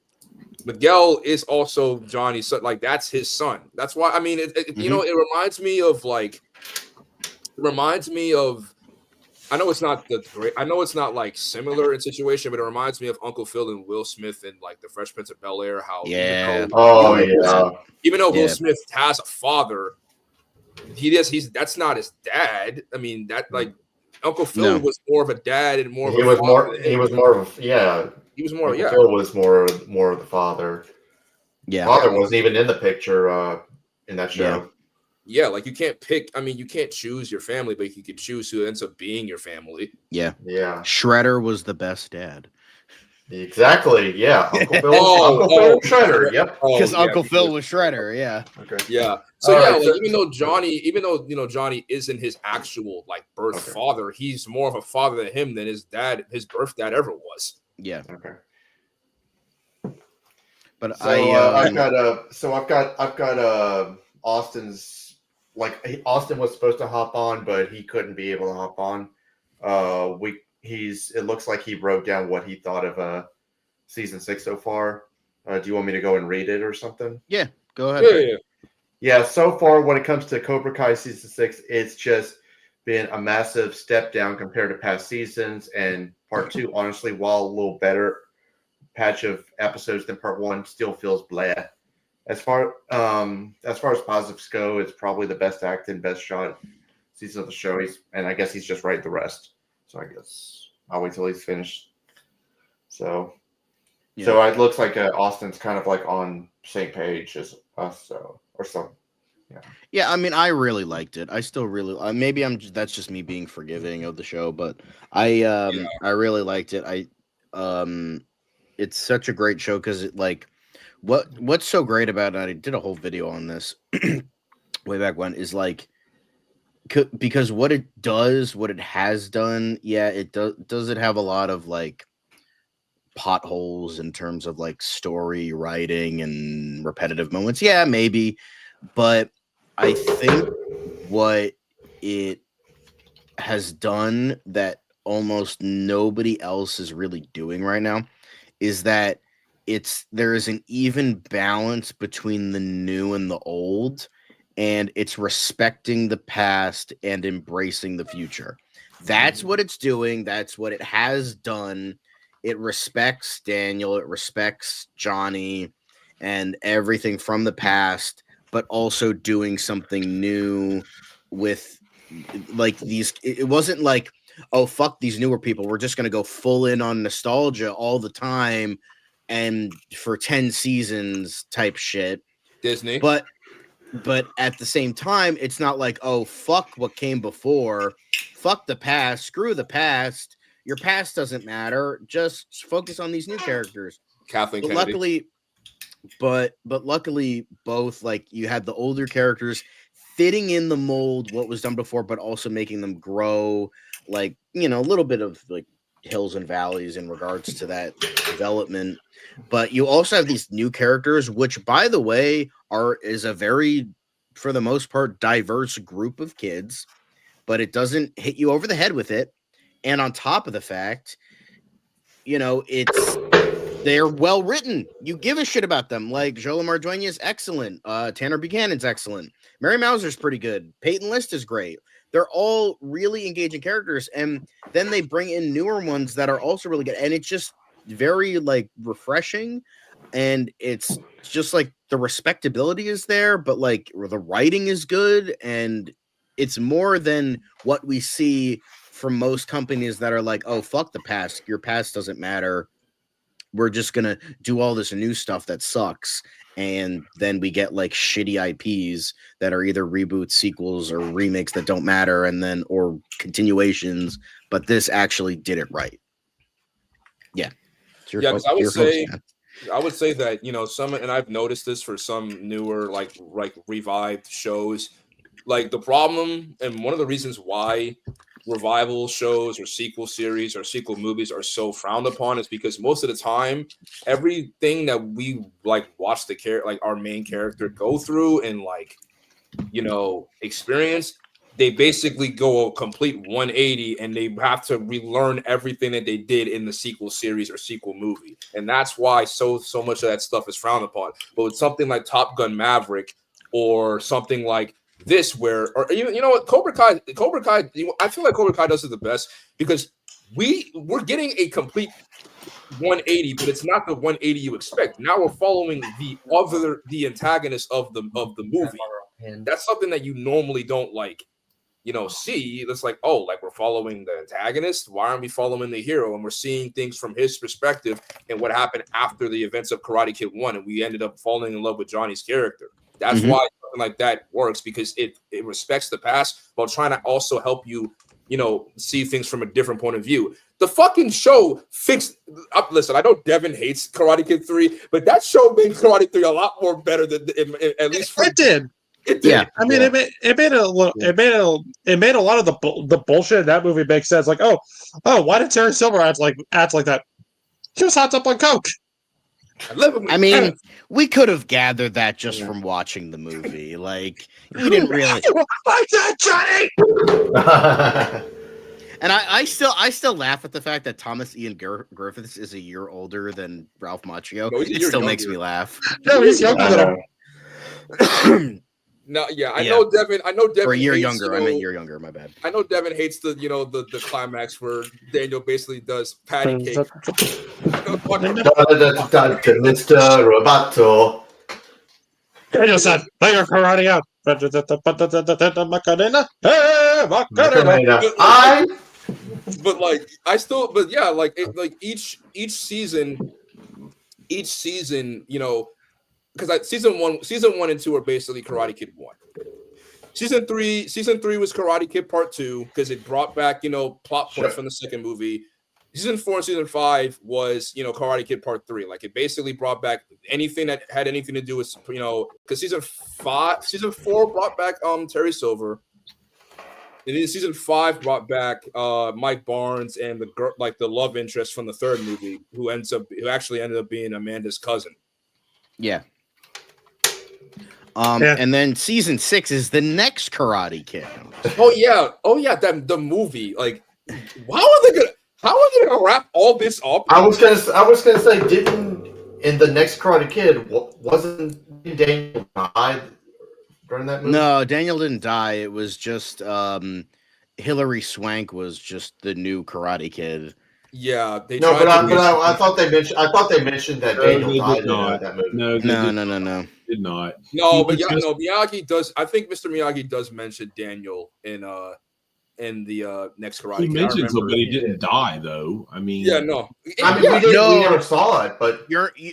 Miguel is also Johnny's son. Like, that's his son. That's why, I mean, it reminds me of, I know it's not like similar in situation, but it reminds me of Uncle Phil and Will Smith in like the Fresh Prince of Bel-Air.
Even
though Will Smith has a father, that's not his dad. I mean, that like Uncle Phil
No.
was more of a dad and more of
He
a
was
father
more.
than
He
him.
was more of yeah.
He was more,
Uncle Phil was more of the father.
Yeah.
Father wasn't even in the picture in that
Yeah.
show.
Yeah, like you can't pick. I mean, you can't choose your family, but you could choose who ends up being your family.
Yeah.
Yeah.
Shredder was the best dad.
Exactly. Yeah. Uncle Phil.
Oh,
Uncle Phil Shredder. Yep.
Because
yeah,
Uncle Phil
because-
was Shredder. Yeah.
Okay.
Yeah. So
All
yeah,
right,
like
so-
even though Johnny isn't his actual like birth
Okay.
father, he's more of a father to him than his birth dad ever was.
Yeah.
Okay.
But
So I've got Austin's Austin was supposed to hop on, but he couldn't be able to hop on. It looks like he wrote down what he thought of season 6 so far. Do you want me to go and read it or something?
Yeah. Go ahead.
Yeah.
Yeah, so far when it comes to Cobra Kai season 6, it's just been a massive step down compared to past seasons. And part 2, honestly, while a little better patch of episodes than part 1, still feels blah. As far as positives go, it's probably the best acting, best shot season of the show. I guess he's just writing the rest. So I guess I'll wait till he's finished. So it looks like Austin's kind of like on same page as us, or something.
Yeah, I mean, I really liked it. I still really maybe that's just me being forgiving of the show, but I really liked it. It's such a great show because it like what's so great about it. I did a whole video on this way back when is like because what it does, what it has done, yeah, it does it have a lot of like potholes in terms of like story writing and repetitive moments. Yeah, maybe, but I think what it has done that almost nobody else is really doing right now is that there is an even balance between the new and the old, and it's respecting the past and embracing the future. That's what it's doing. That's what it has done. It respects Daniel, it respects Johnny and everything from the past, but also doing something new with like these. It wasn't like, oh, fuck these newer people. We're just going to go full in on nostalgia all the time and for 10 seasons type shit.
Disney.
But at the same time, it's not like, oh, fuck what came before. Fuck the past. Screw the past. Your past doesn't matter. Just focus on these new characters.
Kathleen
But
Kennedy.
luckily, both like you had the older characters fitting in the mold what was done before, but also making them grow, like, you know, a little bit of like hills and valleys in regards to that development. But you also have these new characters, which, by the way, is a very, for the most part, diverse group of kids, but it doesn't hit you over the head with it. And on top of the fact, you know, they're well written. You give a shit about them. Like Jola Mardueña is excellent. Tanner Buchanan's excellent. Mary Mauser's pretty good. Peyton List is great. They're all really engaging characters, and then they bring in newer ones that are also really good. And it's just very like refreshing, and it's just like the respectability is there, but like the writing is good, and it's more than what we see from most companies that are like, oh, fuck the past. Your past doesn't matter. We're just going to do all this new stuff that sucks. And then we get like shitty IPs that are either reboots, sequels, or remakes that don't matter, and then, or continuations. But this actually did it right. Yeah.
Yeah, because I would say that, you know, and I've noticed this for some newer, like revived shows, like the problem, and one of the reasons why revival shows or sequel series or sequel movies are so frowned upon is because most of the time, everything that we like watch like our main character go through and like, you know, experience, they basically go a complete 180 and they have to relearn everything that they did in the sequel series or sequel movie. And that's why so much of that stuff is frowned upon. But with something like Top Gun Maverick or something like this, where, or you know what, Cobra Kai, I feel like Cobra Kai does it the best because we're getting a complete 180, but it's not the 180 you expect. Now we're following the antagonist of the movie. And that's something that you normally don't like see. It's like, oh, like we're following the antagonist. Why aren't we following the hero? And we're seeing things from his perspective and what happened after the events of Karate Kid 1. And we ended up falling in love with Johnny's character. That's why something like that works, because it respects the past while trying to also help you, see things from a different point of view. The fucking show fixed. Listen, I know Devin hates Karate Kid 3, but that show made Karate 3 a lot more better than at least
it did.
It did.
Yeah, I mean, it made a lot of the bullshit in that movie make sense. Like, oh, why did Terry Silver act like that? He was hot up on coke.
I mean, we could have gathered that just from watching the movie. Like, he didn't really
like that, Johnny.
And I still laugh at the fact that Thomas Ian Griffiths is a year older than Ralph Macchio.
No,
it still makes me laugh.
No, he's younger than him.
No, yeah, I know Devin.
Or a year younger. I meant year younger. My bad.
I know Devin hates the climax where Daniel basically does patty cake.
Mr. Roboto.
Daniel said, "Play your karate out."
Each season, because season one and 2 are basically Karate Kid 1. Season three was Karate Kid Part 2 because it brought back plot points from the second movie. Season 4 and season 5 was Karate Kid Part 3. Like, it basically brought back anything that had anything to do with because season 4 brought back Terry Silver. And then season 5 brought back Mike Barnes and the love interest from the third movie, who actually ended up being Amanda's cousin.
Yeah. And then season 6 is the next Karate Kid.
Oh yeah, the movie. Like, how are they gonna wrap all this up?
I was gonna say, didn't in the next Karate Kid wasn't Daniel died during that movie?
No, Daniel didn't die. It was just Hilary Swank was just the new Karate Kid.
Yeah,
I thought they mentioned that Daniel died in that movie.
No, did not.
No, but Miyagi does. I think Mr. Miyagi does mention Daniel in the next Karate Kid.
He mentions him, but he didn't die, though. I mean,
yeah, no.
We never saw it, but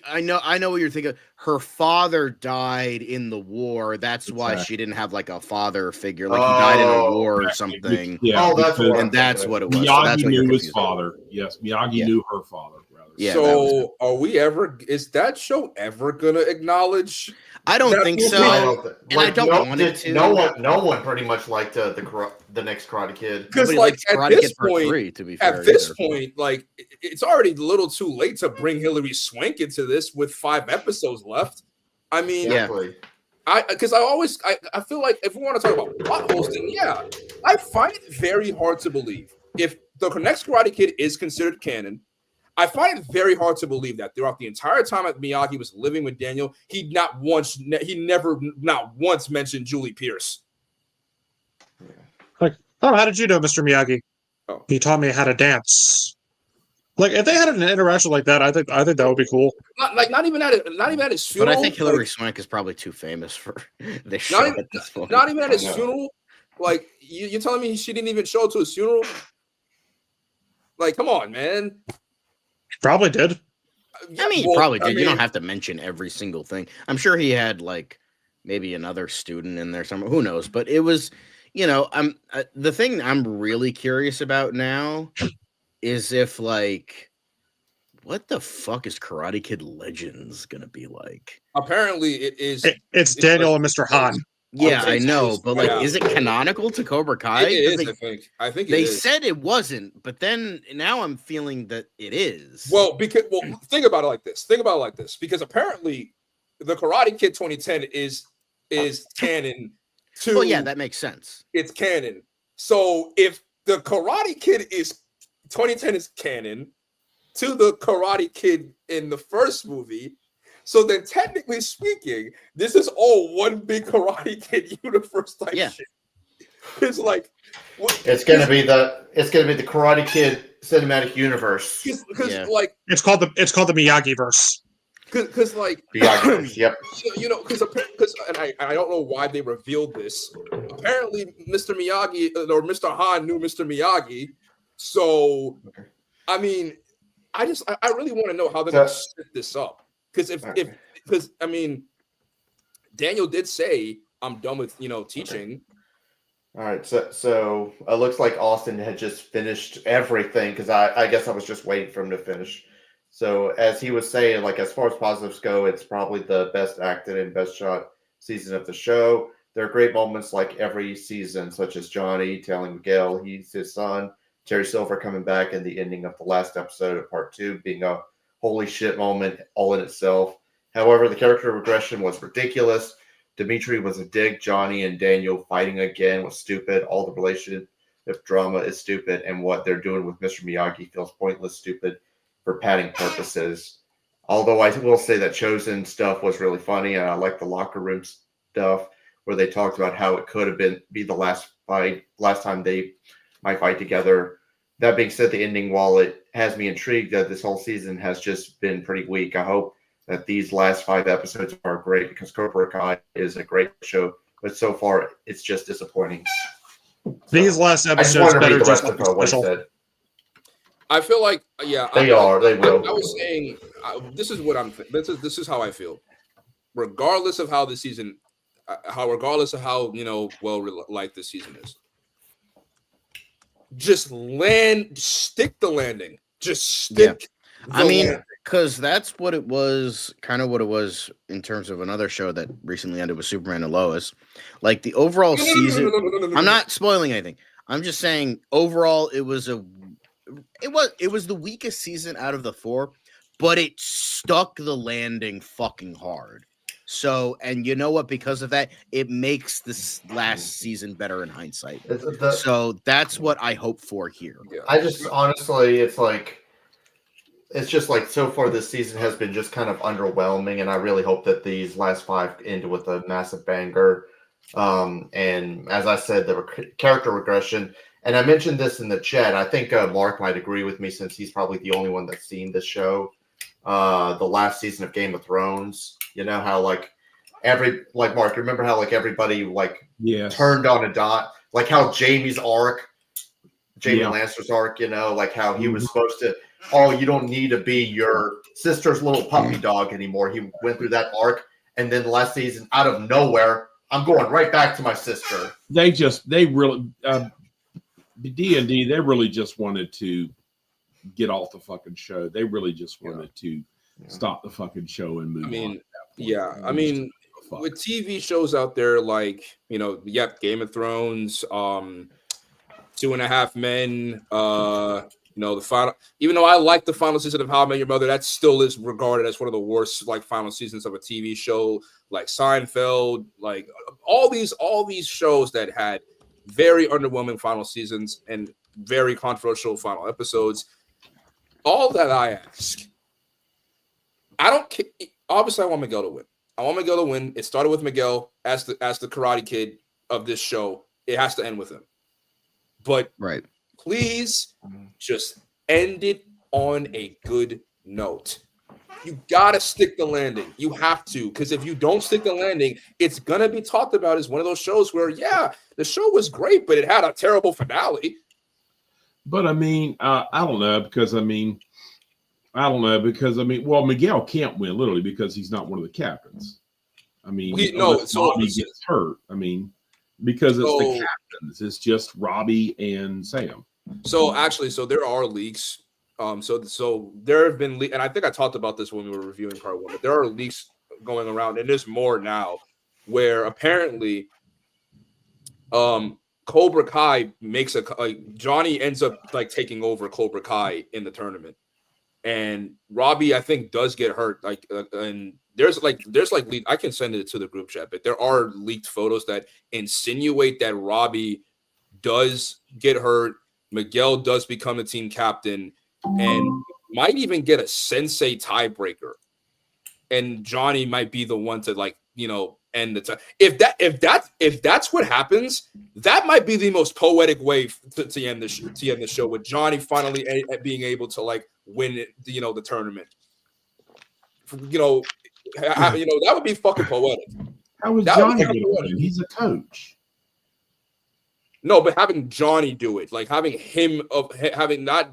I know what you're thinking. Her father died in the war. That's why she didn't have like a father figure. Like, he died in a war or something.
Yeah,
that's what it was.
Miyagi knew his father. Yes, Miyagi knew her father. Rather.
Yeah.
So, is that show ever gonna acknowledge?
I don't think so. I don't want it to.
No one pretty much liked the next Karate Kid.
Because at this point, like, it's already a little too late to bring Hilary Swank into this with 5 episodes left. I mean,
exactly.
I feel like if we want to talk about plot holes, then I find it very hard to believe if the next Karate Kid is considered canon. I find it very hard to believe that throughout the entire time that Miyagi was living with Daniel, he never once mentioned Julie Pierce.
Like, how did you know, Mr. Miyagi?
Oh.
He taught me how to dance. Like, if they had an interaction like that, I think that would be cool.
Not even at his funeral.
But I think Hilary Swank is probably too famous for this show at this point.
Not even at his funeral. Like, you're telling me she didn't even show up to his funeral? Like, come on, man.
Probably did.
I mean, he probably did. You don't have to mention every single thing. I'm sure he had like maybe another student in there somewhere. Who knows? But it was, the thing I'm really curious about now is if like, what the fuck is Karate Kid Legends gonna be like?
Apparently, it is.
It's Daniel and Mr. Han.
Yeah, I know, but like, is it canonical to Cobra Kai?
It is, I think
they said it wasn't, but then now I'm feeling that it is.
Well, think about it like this. Because apparently, the Karate Kid 2010 is canon.
Well, yeah, that makes sense.
It's canon. So if the Karate Kid is 2010 is canon to the Karate Kid in the first movie. So then, technically speaking, this is all one big Karate Kid universe type shit. It's like
it's gonna be the Karate Kid cinematic universe.
Because like
it's called the Miyagi verse.
because like
Yep.
you know, because and I don't know why they revealed this. Apparently, Mr. Miyagi or Mr. Han knew Mr. Miyagi. So, I mean, I really want to know how they're going to set this up. Because because I mean, Daniel did say, "I'm done with teaching."
All right, so it looks like Austin had just finished everything because I guess I was just waiting for him to finish. So as he was saying, like as far as positives go, it's probably the best acted and best shot season of the show. There are great moments like every season, such as Johnny telling Miguel he's his son, Terry Silver coming back, and the ending of the last episode of part 2 being a holy shit moment all in itself. However, the character regression was ridiculous. Dimitri was a dick. Johnny and Daniel fighting again was stupid. All the relationship drama is stupid, and what they're doing with Mr. Miyagi feels pointless, stupid for padding purposes. Although I will say that Chosen stuff was really funny, and I like the locker room stuff where they talked about how it could have be the last time they might fight together. That being said, the ending, while it has me intrigued, that this whole season has just been pretty weak. I hope that these last 5 episodes are great because Cobra Kai is a great show, but so far it's just disappointing.
These last episodes better just
what he said.
I feel like
They will.
I was saying this is what this is how I feel. Regardless of how the season, regardless of how well like this season is, just stick the landing. Just stick.
I mean, because that's what it was, kind of what it was in terms of another show that recently ended with Superman and Lois. Like the overall season, I'm not spoiling anything. I'm just saying overall it was the weakest season out of the 4, but it stuck the landing fucking hard. So, and you know what? Because of that, it makes this last season better in hindsight. So that's what I hope for here.
I just honestly, it's just like so far this season has been just kind of underwhelming, and I really hope that these last 5 end with a massive banger. And as I said, the character regression, and I mentioned this in the chat. I think Mark might agree with me since he's probably the only one that's seen this show. The last season of Game of Thrones, you know how Mark, remember how everybody turned on a dot, like how Jamie Lannister's arc, how he was supposed to. Oh, you don't need to be your sister's little puppy dog anymore. He went through that arc, and then last season, out of nowhere, I'm going right back to my sister.
They really D&D. They really just wanted to get off the fucking show. They really just wanted to stop the fucking show and move on.
I mean, with TV shows out there like Game of Thrones, 2.5 Men, the final, even though I like the final season of How I Met Your Mother, that still is regarded as one of the worst final seasons of a TV show, like Seinfeld, like all these shows that had very underwhelming final seasons and very controversial final episodes. All that I ask, I don't care. Obviously, I want Miguel to win. It started with Miguel as the Karate Kid of this show. It has to end with him. But please just end it on a good note. You gotta stick the landing. You have to, because if you don't stick the landing, it's gonna be talked about as one of those shows where, the show was great, but it had a terrible finale.
But I mean, I don't know because well, Miguel can't win literally because he's not one of the captains. I mean, Robbie gets hurt. I mean, because it's the captains. It's just Robbie and Sam.
So there are leaks. So there have been and I think I talked about this when we were reviewing part 1. But there are leaks going around, and there's more now, where apparently, Cobra Kai makes Johnny ends up taking over Cobra Kai in the tournament, and Robbie I think does get hurt. And there's I can send it to the group chat, but there are leaked photos that insinuate that Robbie does get hurt. Miguel does become the team captain and might even get a sensei tiebreaker. And Johnny might be the one to end the time. If that's what happens, that might be the most poetic way to end the show with Johnny finally being able to win the tournament you know, that would be fucking poetic.
How is
That would
Johnny
be
going to
poetic.
win? He's a coach.
No, but having Johnny do it, like having him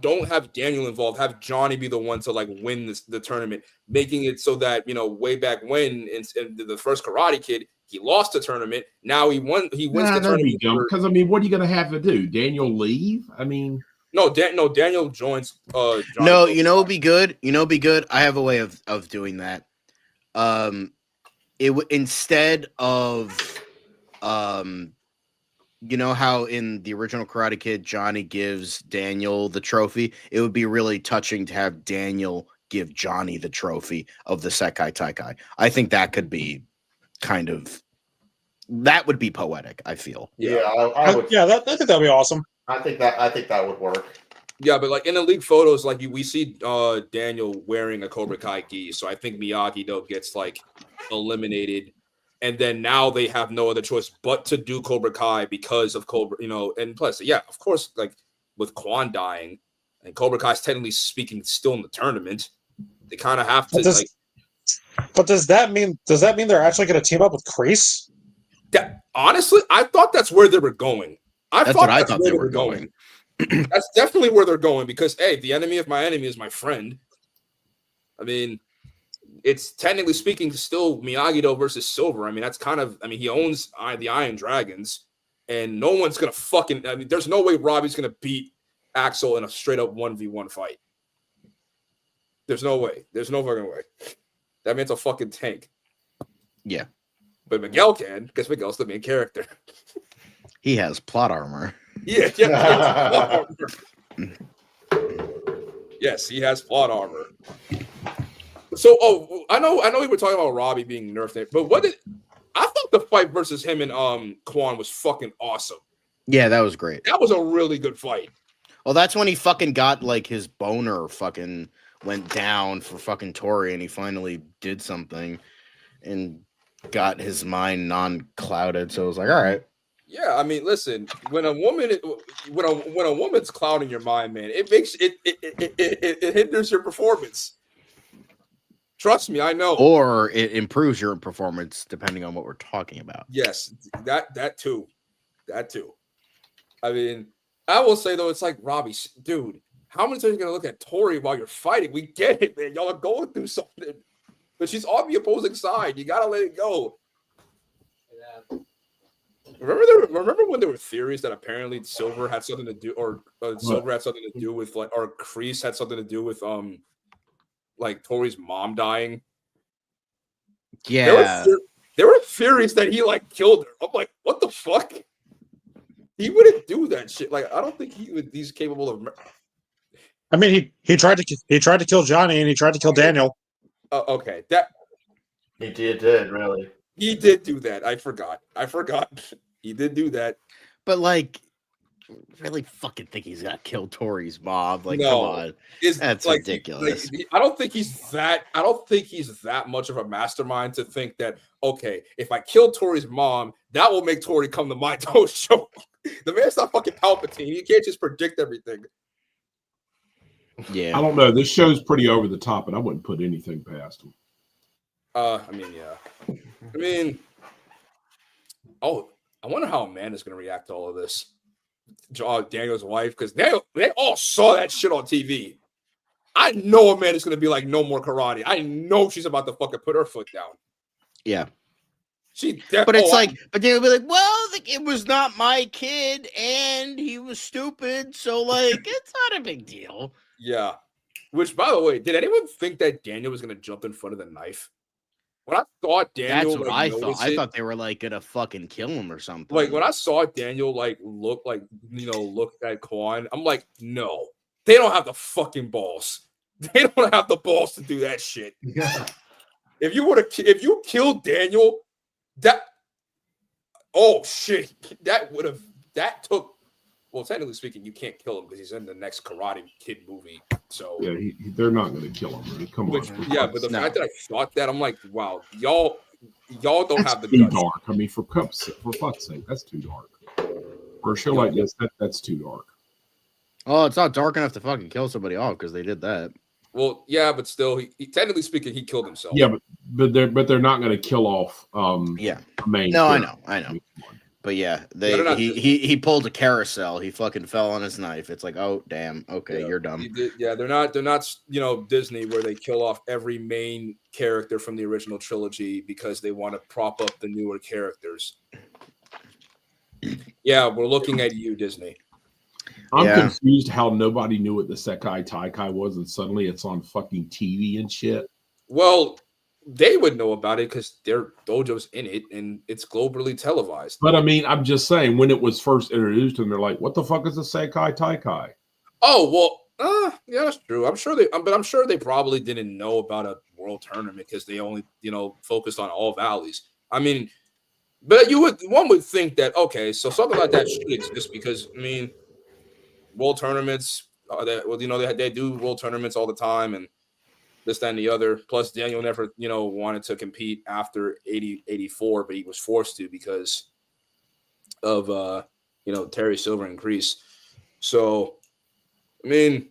don't have Daniel involved, have Johnny be the one to like win the tournament, making it so that way back when in the first Karate Kid, he lost the tournament. Now he wins the tournament.
Because I mean, what are you going to have to do? Daniel leave? I mean,
no, Daniel joins.
No, it'd be good. It'd be good. I have a way of doing that. Instead of you know how in the original Karate Kid, Johnny gives Daniel the trophy? It would be really touching to have Daniel give Johnny the trophy of the Sekai Taikai. I think that could be that would be poetic, I feel.
Yeah, I would.
Yeah, I think that'd be awesome.
I think that would work.
Yeah, but like in the league photos, like we see Daniel wearing a Cobra Kai gi, so I think Miyagi though gets like eliminated. And then now they have no other choice but to do Cobra Kai because of Cobra, and plus, yeah, of course, like with Quan dying and Cobra Kai's technically speaking still in the tournament, they kind of have to
But does that mean they're actually going to team up with Kreese?
Honestly, I thought that's where they were going.
That's what I thought they were going.
That's definitely where they're going because, hey, the enemy of my enemy is my friend. I mean, it's technically speaking still Miyagi-Do versus Silver. I mean, that's kind of, he owns the Iron Dragons, and no one's going to there's no way Robbie's going to beat Axel in a straight up 1v1 fight. There's no way. There's no fucking way. That man's a fucking tank.
Yeah. But
Miguel can, because Miguel's the main character.
He has plot armor.
Yeah. Yes, he has plot armor. So, I know we were talking about Robbie being nerfed, but I thought the fight versus him and Quan was fucking awesome.
Yeah, that was great.
That was a really good fight.
Well, that's when he fucking got like his boner fucking went down for fucking Tori, and he finally did something and got his mind non-clouded. So it was like, all right.
Yeah, I mean, listen, when a woman's clouding your mind, man, it makes it hinders your performance. Trust me, I know.
Or it improves your performance depending on what we're talking about.
Yes, that too. I mean, I will say though, it's like, Robbie, dude, how many times are you gonna look at Tori while you're fighting? We get it, man. Y'all are going through something, but she's on the opposing side. You gotta let it go. Yeah. Remember when there were theories that apparently Silver had something to do, or Silver had something to do with like, or Kreese had something to do with like Tori's mom dying?
Yeah.
There were theories that he like killed her. I'm like, what the fuck? He wouldn't do that shit. Like, I don't think he's capable of.
I mean, he tried to kill Johnny and he tried to kill Daniel.
Okay,
he did really.
He did do that. I forgot. He did do that.
But like, really fucking think he's gonna kill Tori's mom? Like,
no,
come on, that's like, ridiculous.
I don't think he's that much of a mastermind to think that, okay, if I kill Tori's mom, that will make Tori come to my dojo. The man's not fucking Palpatine. He can't just predict everything.
Yeah,
I don't know. This show's pretty over the top, and I wouldn't put anything past him.
I mean, yeah. I mean, I wonder how Amanda's going to react to all of this. Daniel's wife, because they all saw that shit on TV. I know Amanda's going to be like, no more karate. I know she's about to fucking put her foot down.
Yeah.
But
they'll be like, well, it was not my kid, and he was stupid, so like, it's not a big deal.
Yeah. Which, by the way, did anyone think that Daniel was going to jump in front of the knife? When I saw Daniel,
that's what I thought. I thought they were like gonna fucking kill him or something.
Like when I saw Daniel look at Quan, I'm like, no, they don't have the fucking balls. They don't have the balls to do that shit. Yeah. If you killed Daniel, well, technically speaking, you can't kill him because he's in the next Karate Kid movie. So
yeah, they're not going to kill him. Right? Come on.
Yeah, but the fact that I thought that, I'm like, wow, y'all don't have the
too
guts.
Dark. I mean, for fuck's sake, that's too dark. For a show like this, that's too dark.
Oh, it's not dark enough to fucking kill somebody off because they did that.
Well, yeah, but still, he technically speaking, he killed himself.
Yeah, but they're not going to kill off
Yeah.
main.
No,
character.
I know. But yeah,
They're not
he pulled a carousel. He fucking fell on his knife. It's like, oh damn, okay,
Yeah,
you're dumb.
they're not Disney where they kill off every main character from the original trilogy because they want to prop up the newer characters. Yeah, we're looking at you, Disney.
I'm confused how nobody knew what the Sekai Taikai was, and suddenly it's on fucking TV and shit.
Well, they would know about it because their dojo's in it and it's globally televised.
But I mean, I'm just saying, when it was first introduced to them, they're like, "What the fuck is a Sekai Taikai?"
Oh well, yeah, that's true. I'm sure they probably didn't know about a world tournament because they only focused on All Valleys. I mean, but one would think that okay, so something like that should exist because I mean, world tournaments. They do world tournaments all the time and this, that, and the other. Plus, Daniel never wanted to compete after 84, but he was forced to because of Terry Silver and Kreese. So, I mean,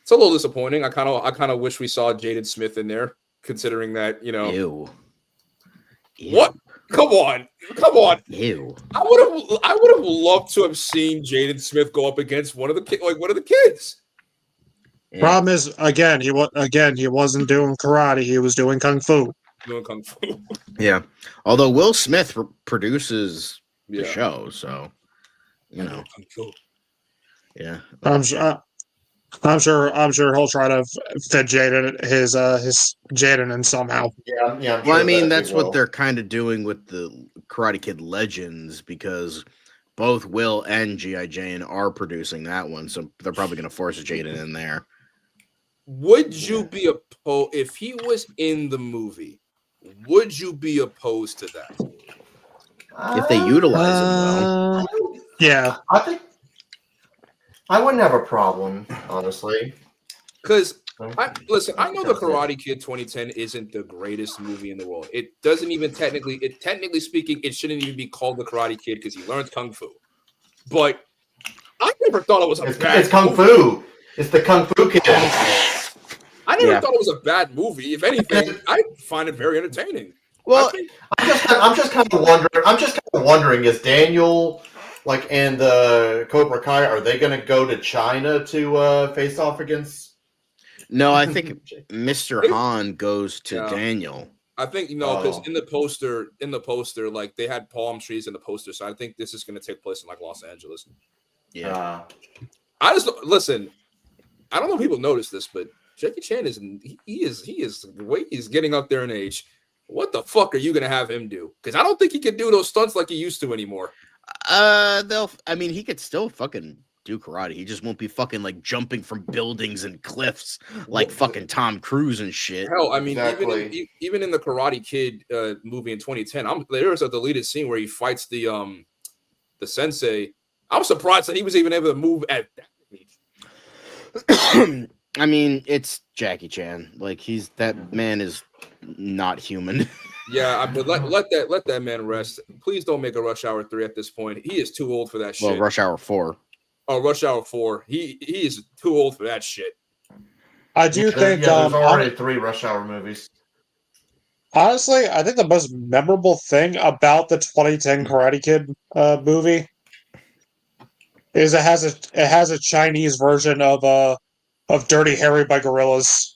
it's a little disappointing. I kind of wish we saw Jaden Smith in there, considering that
Ew.
What? Come on.
Ew.
I would have loved to have seen Jaden Smith go up against one of the kids.
Yeah.
Problem is, again, he wasn't doing karate; he was doing kung fu.
Doing kung fu.
Yeah. Although Will Smith produces the
Yeah.
show, so
Kung fu.
yeah.
I'm sure he'll try to fit his Jaden in somehow.
Yeah, I'm
Well,
sure
I mean,
that
that's
they
what
will.
they're kind of doing with the Karate Kid Legends because both Will and G.I. Jane are producing that one, so they're probably going to force Jaden in there.
Would you be opposed if he was in the movie? Would you be opposed to that?
If they utilize him well.
Yeah.
I think I wouldn't have a problem, honestly.
Because I know the Karate Kid 2010 isn't the greatest movie in the world. It doesn't even technically speaking, it shouldn't even be called the Karate Kid because he learns kung fu. But I never thought it was a bad.
It's kung fu. It's the kung fu kid.
I never thought it was a bad movie. If anything, I find it very entertaining.
Well,
I'm just kind of wondering, is Daniel and the Cobra Kai, are they going to go to China to face off against?
No, I think Mr. Han goes to Daniel.
I think because in the poster, like they had palm trees in the poster, so I think this is going to take place in Los Angeles.
Yeah.
I just listen. I don't know if people notice this, but Jackie Chan is the way he's getting up there in age. What the fuck are you gonna have him do? Because I don't think he can do those stunts like he used to anymore.
He could still fucking do karate. He just won't be fucking jumping from buildings and cliffs like fucking Tom Cruise and shit.
Hell, I mean,
Exactly.
even in the Karate Kid movie in 2010, there's a deleted scene where he fights the sensei. I'm surprised that he was even able to move at that age.
I mean, it's Jackie Chan. That man is not human.
Yeah, but let that man rest. Please don't make a Rush Hour 3 at this point. He is too old for that shit.
Well, Rush Hour 4.
Oh, Rush Hour 4. He is too old for that shit.
I do think
there's already 3 Rush Hour movies.
Honestly, I think the most memorable thing about the 2010 Karate Kid movie is it has a Chinese version of Dirty Harry by Gorillaz.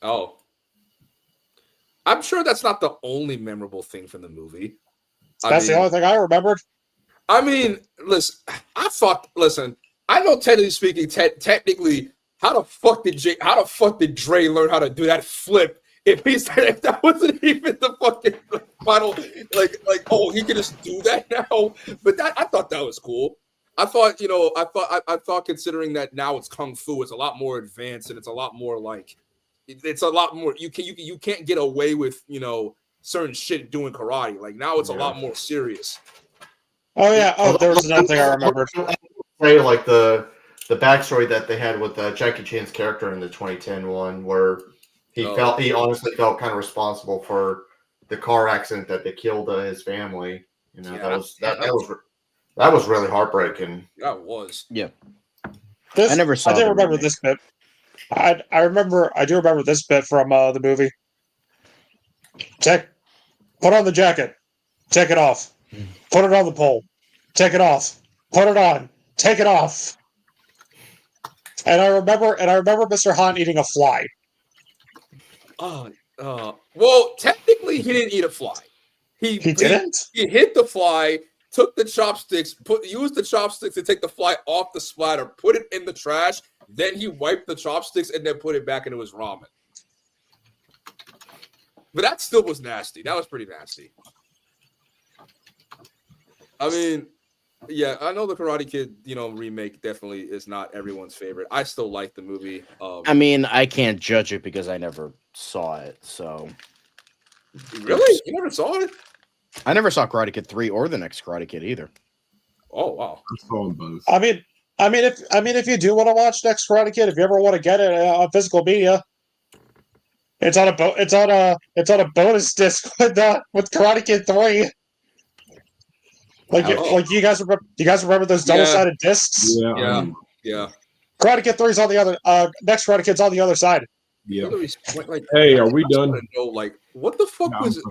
Oh. I'm sure that's not the only memorable thing from the movie.
That's the only thing I remembered.
I mean, listen, I know technically speaking, technically, how the fuck did Dre learn how to do that flip? If that wasn't even the fucking final, he could just do that now. But I thought that was cool. I thought considering that now it's kung fu, it's a lot more advanced and it's a lot more it's a lot more. You can't get away with certain shit doing karate. Like now it's a lot more serious.
Oh yeah. Oh, there was another thing I remembered.
Say the backstory that they had with Jackie Chan's character in the 2010 one, where he honestly felt kind of responsible for the car accident that they killed his family. That That was really heartbreaking.
That was.
Yeah.
This,
I never saw
I did
the
remember
remake.
this bit. I do remember this bit from the movie. Put on the jacket. Take it off. Put it on the pole. Take it off. Put it on. Take it off. And I remember Mr. Han eating a fly.
Well, technically, he didn't eat a fly.
He didn't?
He hit the fly, took the chopsticks, used the chopsticks to take the fly off the splatter, put it in the trash. Then he wiped the chopsticks and then put it back into his ramen. But that still was nasty. That was pretty nasty. I mean, yeah, I know the Karate Kid, remake definitely is not everyone's favorite. I still like the movie.
I mean, I can't judge it because I never saw it. So,
really, you never saw it?
I never saw Karate Kid 3 or the next Karate Kid either.
Oh wow!
I saw them both.
I mean, if you do want to watch next Karate Kid, if you ever want to get it on physical media, it's on a bonus disc with Karate Kid 3. Like you guys remember those double-sided discs?
Yeah.
Karate Kid 3's on the other. Next Karate Kid's on the other side.
Yeah.
Like,
Hey, are we
I just
done?
wanna know, like, what the fuck
No,
was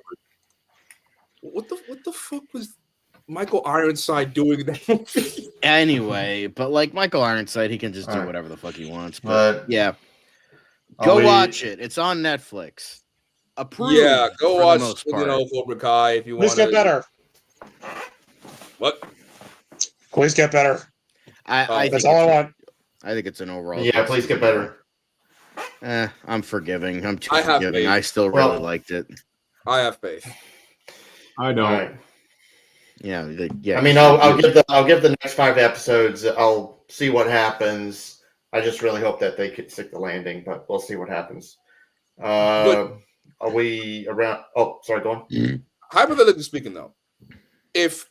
what the fuck was Michael Ironside doing in that movie?
Anyway, but like Michael Ironside, he can just do
Alright.
whatever the fuck he wants. But yeah,
Are
go
we-
watch it. It's on Netflix. Approved.
Yeah, go
for
watch
the most part.
Cobra Kai if you want
Please get better.
What?
Please get better.
I
That's
think
all I
it's-
want.
I think it's an overall.
Yeah, please get better.
I'm forgiving. I'm too
I have
forgiving.
faith.
I still
Well-
really liked it.
I have faith.
I don't.
All right.
Yeah, yeah.
I mean, I'll give the next 5 episodes. I'll see what happens. I just really hope that they could stick the landing, but we'll see what happens. Are we around? Oh, sorry, go on.
Hypothetically speaking, though, if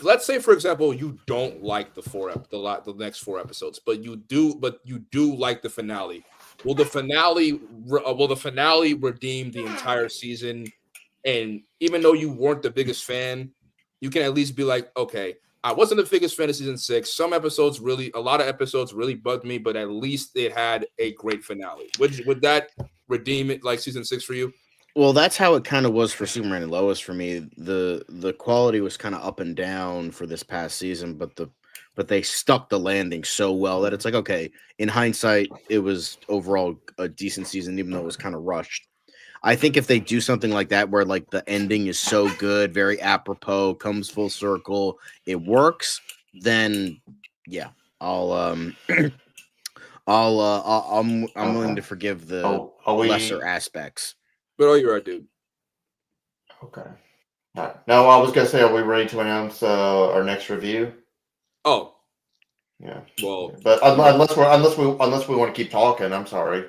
let's say, for example, you don't like the next 4 episodes, but you do like the finale, will the finale redeem the entire season? And even though you weren't the biggest fan, you can at least be like, okay, I wasn't the biggest fan of season 6. A lot of episodes really bugged me, but at least it had a great finale. Would that redeem it like season 6 for you?
Well, that's how it kind of was for Superman and Lois for me. The quality was kind of up and down for this past season, but they stuck the landing so well that it's like, okay, in hindsight, it was overall a decent season, even though it was kind of rushed. I think if they do something like that, where like the ending is so good, very apropos, comes full circle, it works, then yeah, I'm willing to forgive the
Are we
lesser aspects.
But you're right, dude.
Okay. All right. No, I was gonna say, are we ready to announce our next review?
Oh,
Yeah.
well,
But unless we want to keep talking, I'm sorry.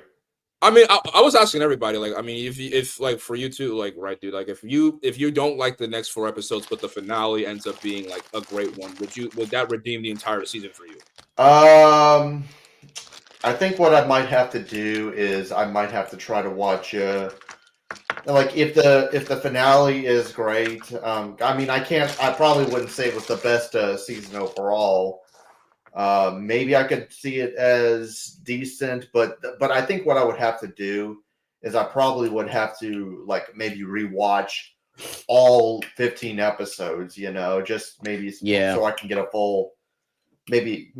I mean, I was asking everybody, like, I mean, if like for you too, like, right, dude, like if you don't like the next 4 episodes, but the finale ends up being like a great one, would that redeem the entire season for you?
I think what I might have to do is I might have to try to watch like if the finale is great. I mean, I probably wouldn't say it was the best season overall. Maybe I could see it as decent, but I think what I would have to do is I probably would have to like maybe rewatch all 15 episodes, just maybe so I can get a full maybe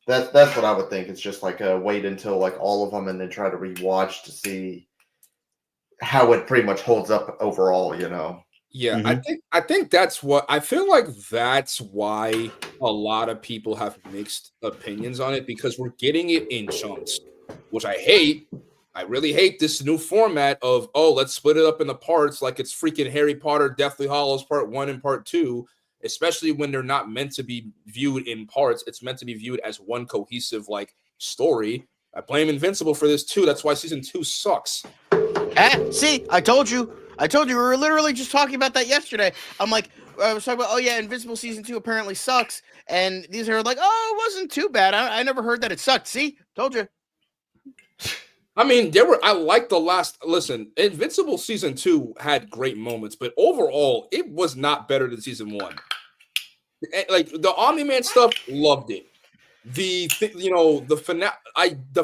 that's what I would think. It's just like wait until like all of them and then try to rewatch to see how it pretty much holds up overall,
Yeah,
Mm-hmm.
I think that's what I feel like. That's why a lot of people have mixed opinions on it, because we're getting it in chunks, which I hate. I really hate this new format of, let's split it up into parts like it's freaking Harry Potter, Deathly Hallows Part 1 and Part 2, especially when they're not meant to be viewed in parts. It's meant to be viewed as one cohesive like story. I blame Invincible for this too. That's why season 2 sucks.
See, I told you. We were literally just talking about that yesterday. I'm like, I was talking about, Invincible season 2 apparently sucks, and these are like, it wasn't too bad. I never heard that it sucked. See, told you.
I mean, I like the last. Listen, Invincible season 2 had great moments, but overall, it was not better than season 1. Like the Omni-Man stuff, loved it. The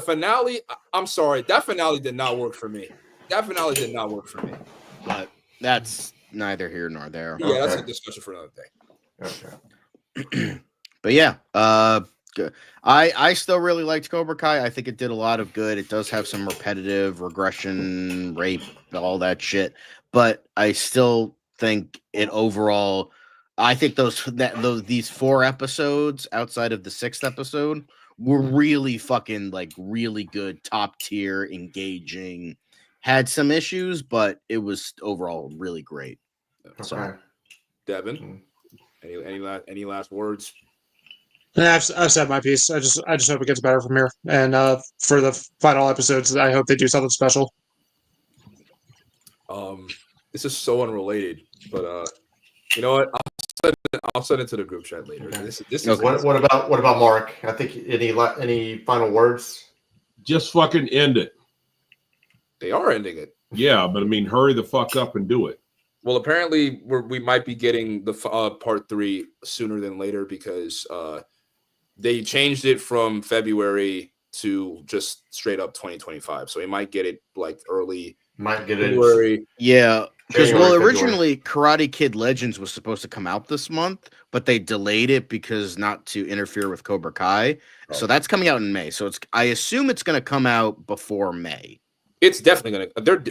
finale. I'm sorry, that finale did not work for me. That finale did not work for me.
But that's neither here nor there.
Yeah, that's a
Okay.
discussion for another day.
Okay.
But yeah, I still really liked Cobra Kai. I think it did a lot of good. It does have some repetitive regression, rape, all that shit. But I still think it overall. I think these 4 episodes outside of the 6th episode were really fucking like really good, top tier, engaging. Had some issues, but it was overall really great. So.
Okay.
Devin, any last words?
Yeah, I've said my piece. I just hope it gets better from here. And for the final episodes, I hope they do something special.
This is so unrelated, but you know what? I'll send it to the group chat later.
Okay.
This is
Okay.
What about Mark? I think any final words?
Just fucking end it.
They are ending it.
Yeah, but I mean, hurry the fuck up and do it.
Well, apparently we might be getting the part 3 sooner than later because they changed it from February to just straight up 2025. So we might get it like early
Might get it.
February.
Yeah, because
January,
originally Karate Kid Legends was supposed to come out this month, but they delayed it because not to interfere with Cobra Kai. So that's coming out in May. So I assume it's going to come out before May.
It's definitely gonna.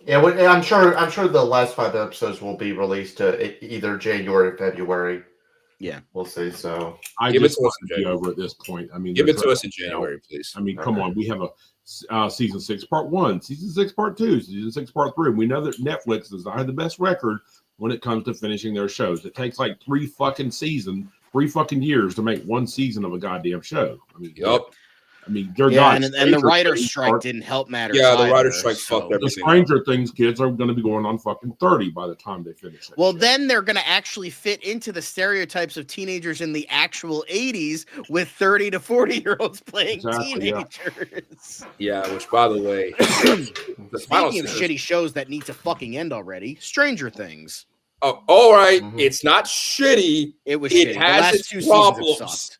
Yeah, I'm sure the last 5 episodes will be released either January or February.
Yeah,
we'll see. So
I
Give it
just
to us
want
in
to be over at this point. I mean,
Give it
they're
to us in
trying-
January, please.
I mean, come on. We have a season 6 part 1, season 6 part 2, season 6 part 3. We know that Netflix does not have the best record when it comes to finishing their shows. It takes like 3 fucking years to make one season of a goddamn show. I mean,
Yup.
I mean, they're
yeah,
not.
and the writer's strike didn't help matters.
Yeah, the
either,
writer's strike
so.
fucked
The
everything.
Stranger Things kids are going to be going on fucking 30 by the time they finish it.
Well, then they're going to actually fit into the stereotypes of teenagers in the actual 80s with 30 to 40-year-olds playing
Exactly, yeah.
teenagers.
Yeah, which by the way, the final
Speaking of
season.
shitty shows that need to fucking end already, Stranger Things.
Oh, all right.
Mhm.
It's not shitty.
It was
It
shitty. The
has
last
its
2 seasons have
problems.
sucked.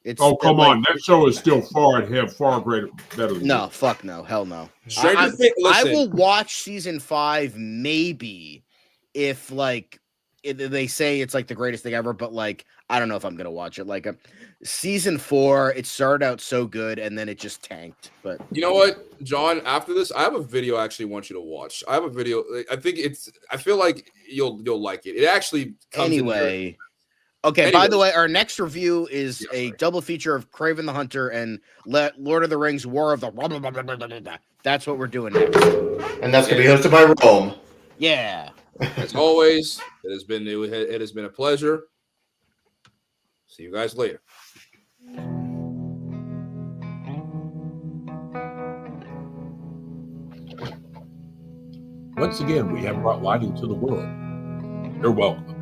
It's
Oh, come
like-
on. That show is still far better than
No,
this.
fuck no. Hell no.
Stranger Things.
I
Listen,
will watch season 5 maybe if like they say it's like the greatest thing ever, but like I don't know if I'm gonna watch it. Like season 4, it started out so good and then it just tanked. But
you know what, John? After this, I have a video I actually want you to watch. I have a video. I think I feel like you'll like it. It actually comes in there.
anyway. Okay, by the way, our next review is a double feature of Kraven the Hunter and Lord of the Rings War of the That's what we're doing next.
and that's gonna be hosted by Rome.
Yeah.
As always, it has been a pleasure. See you guys later.
Once again, we have brought lighting to the world. You're welcome.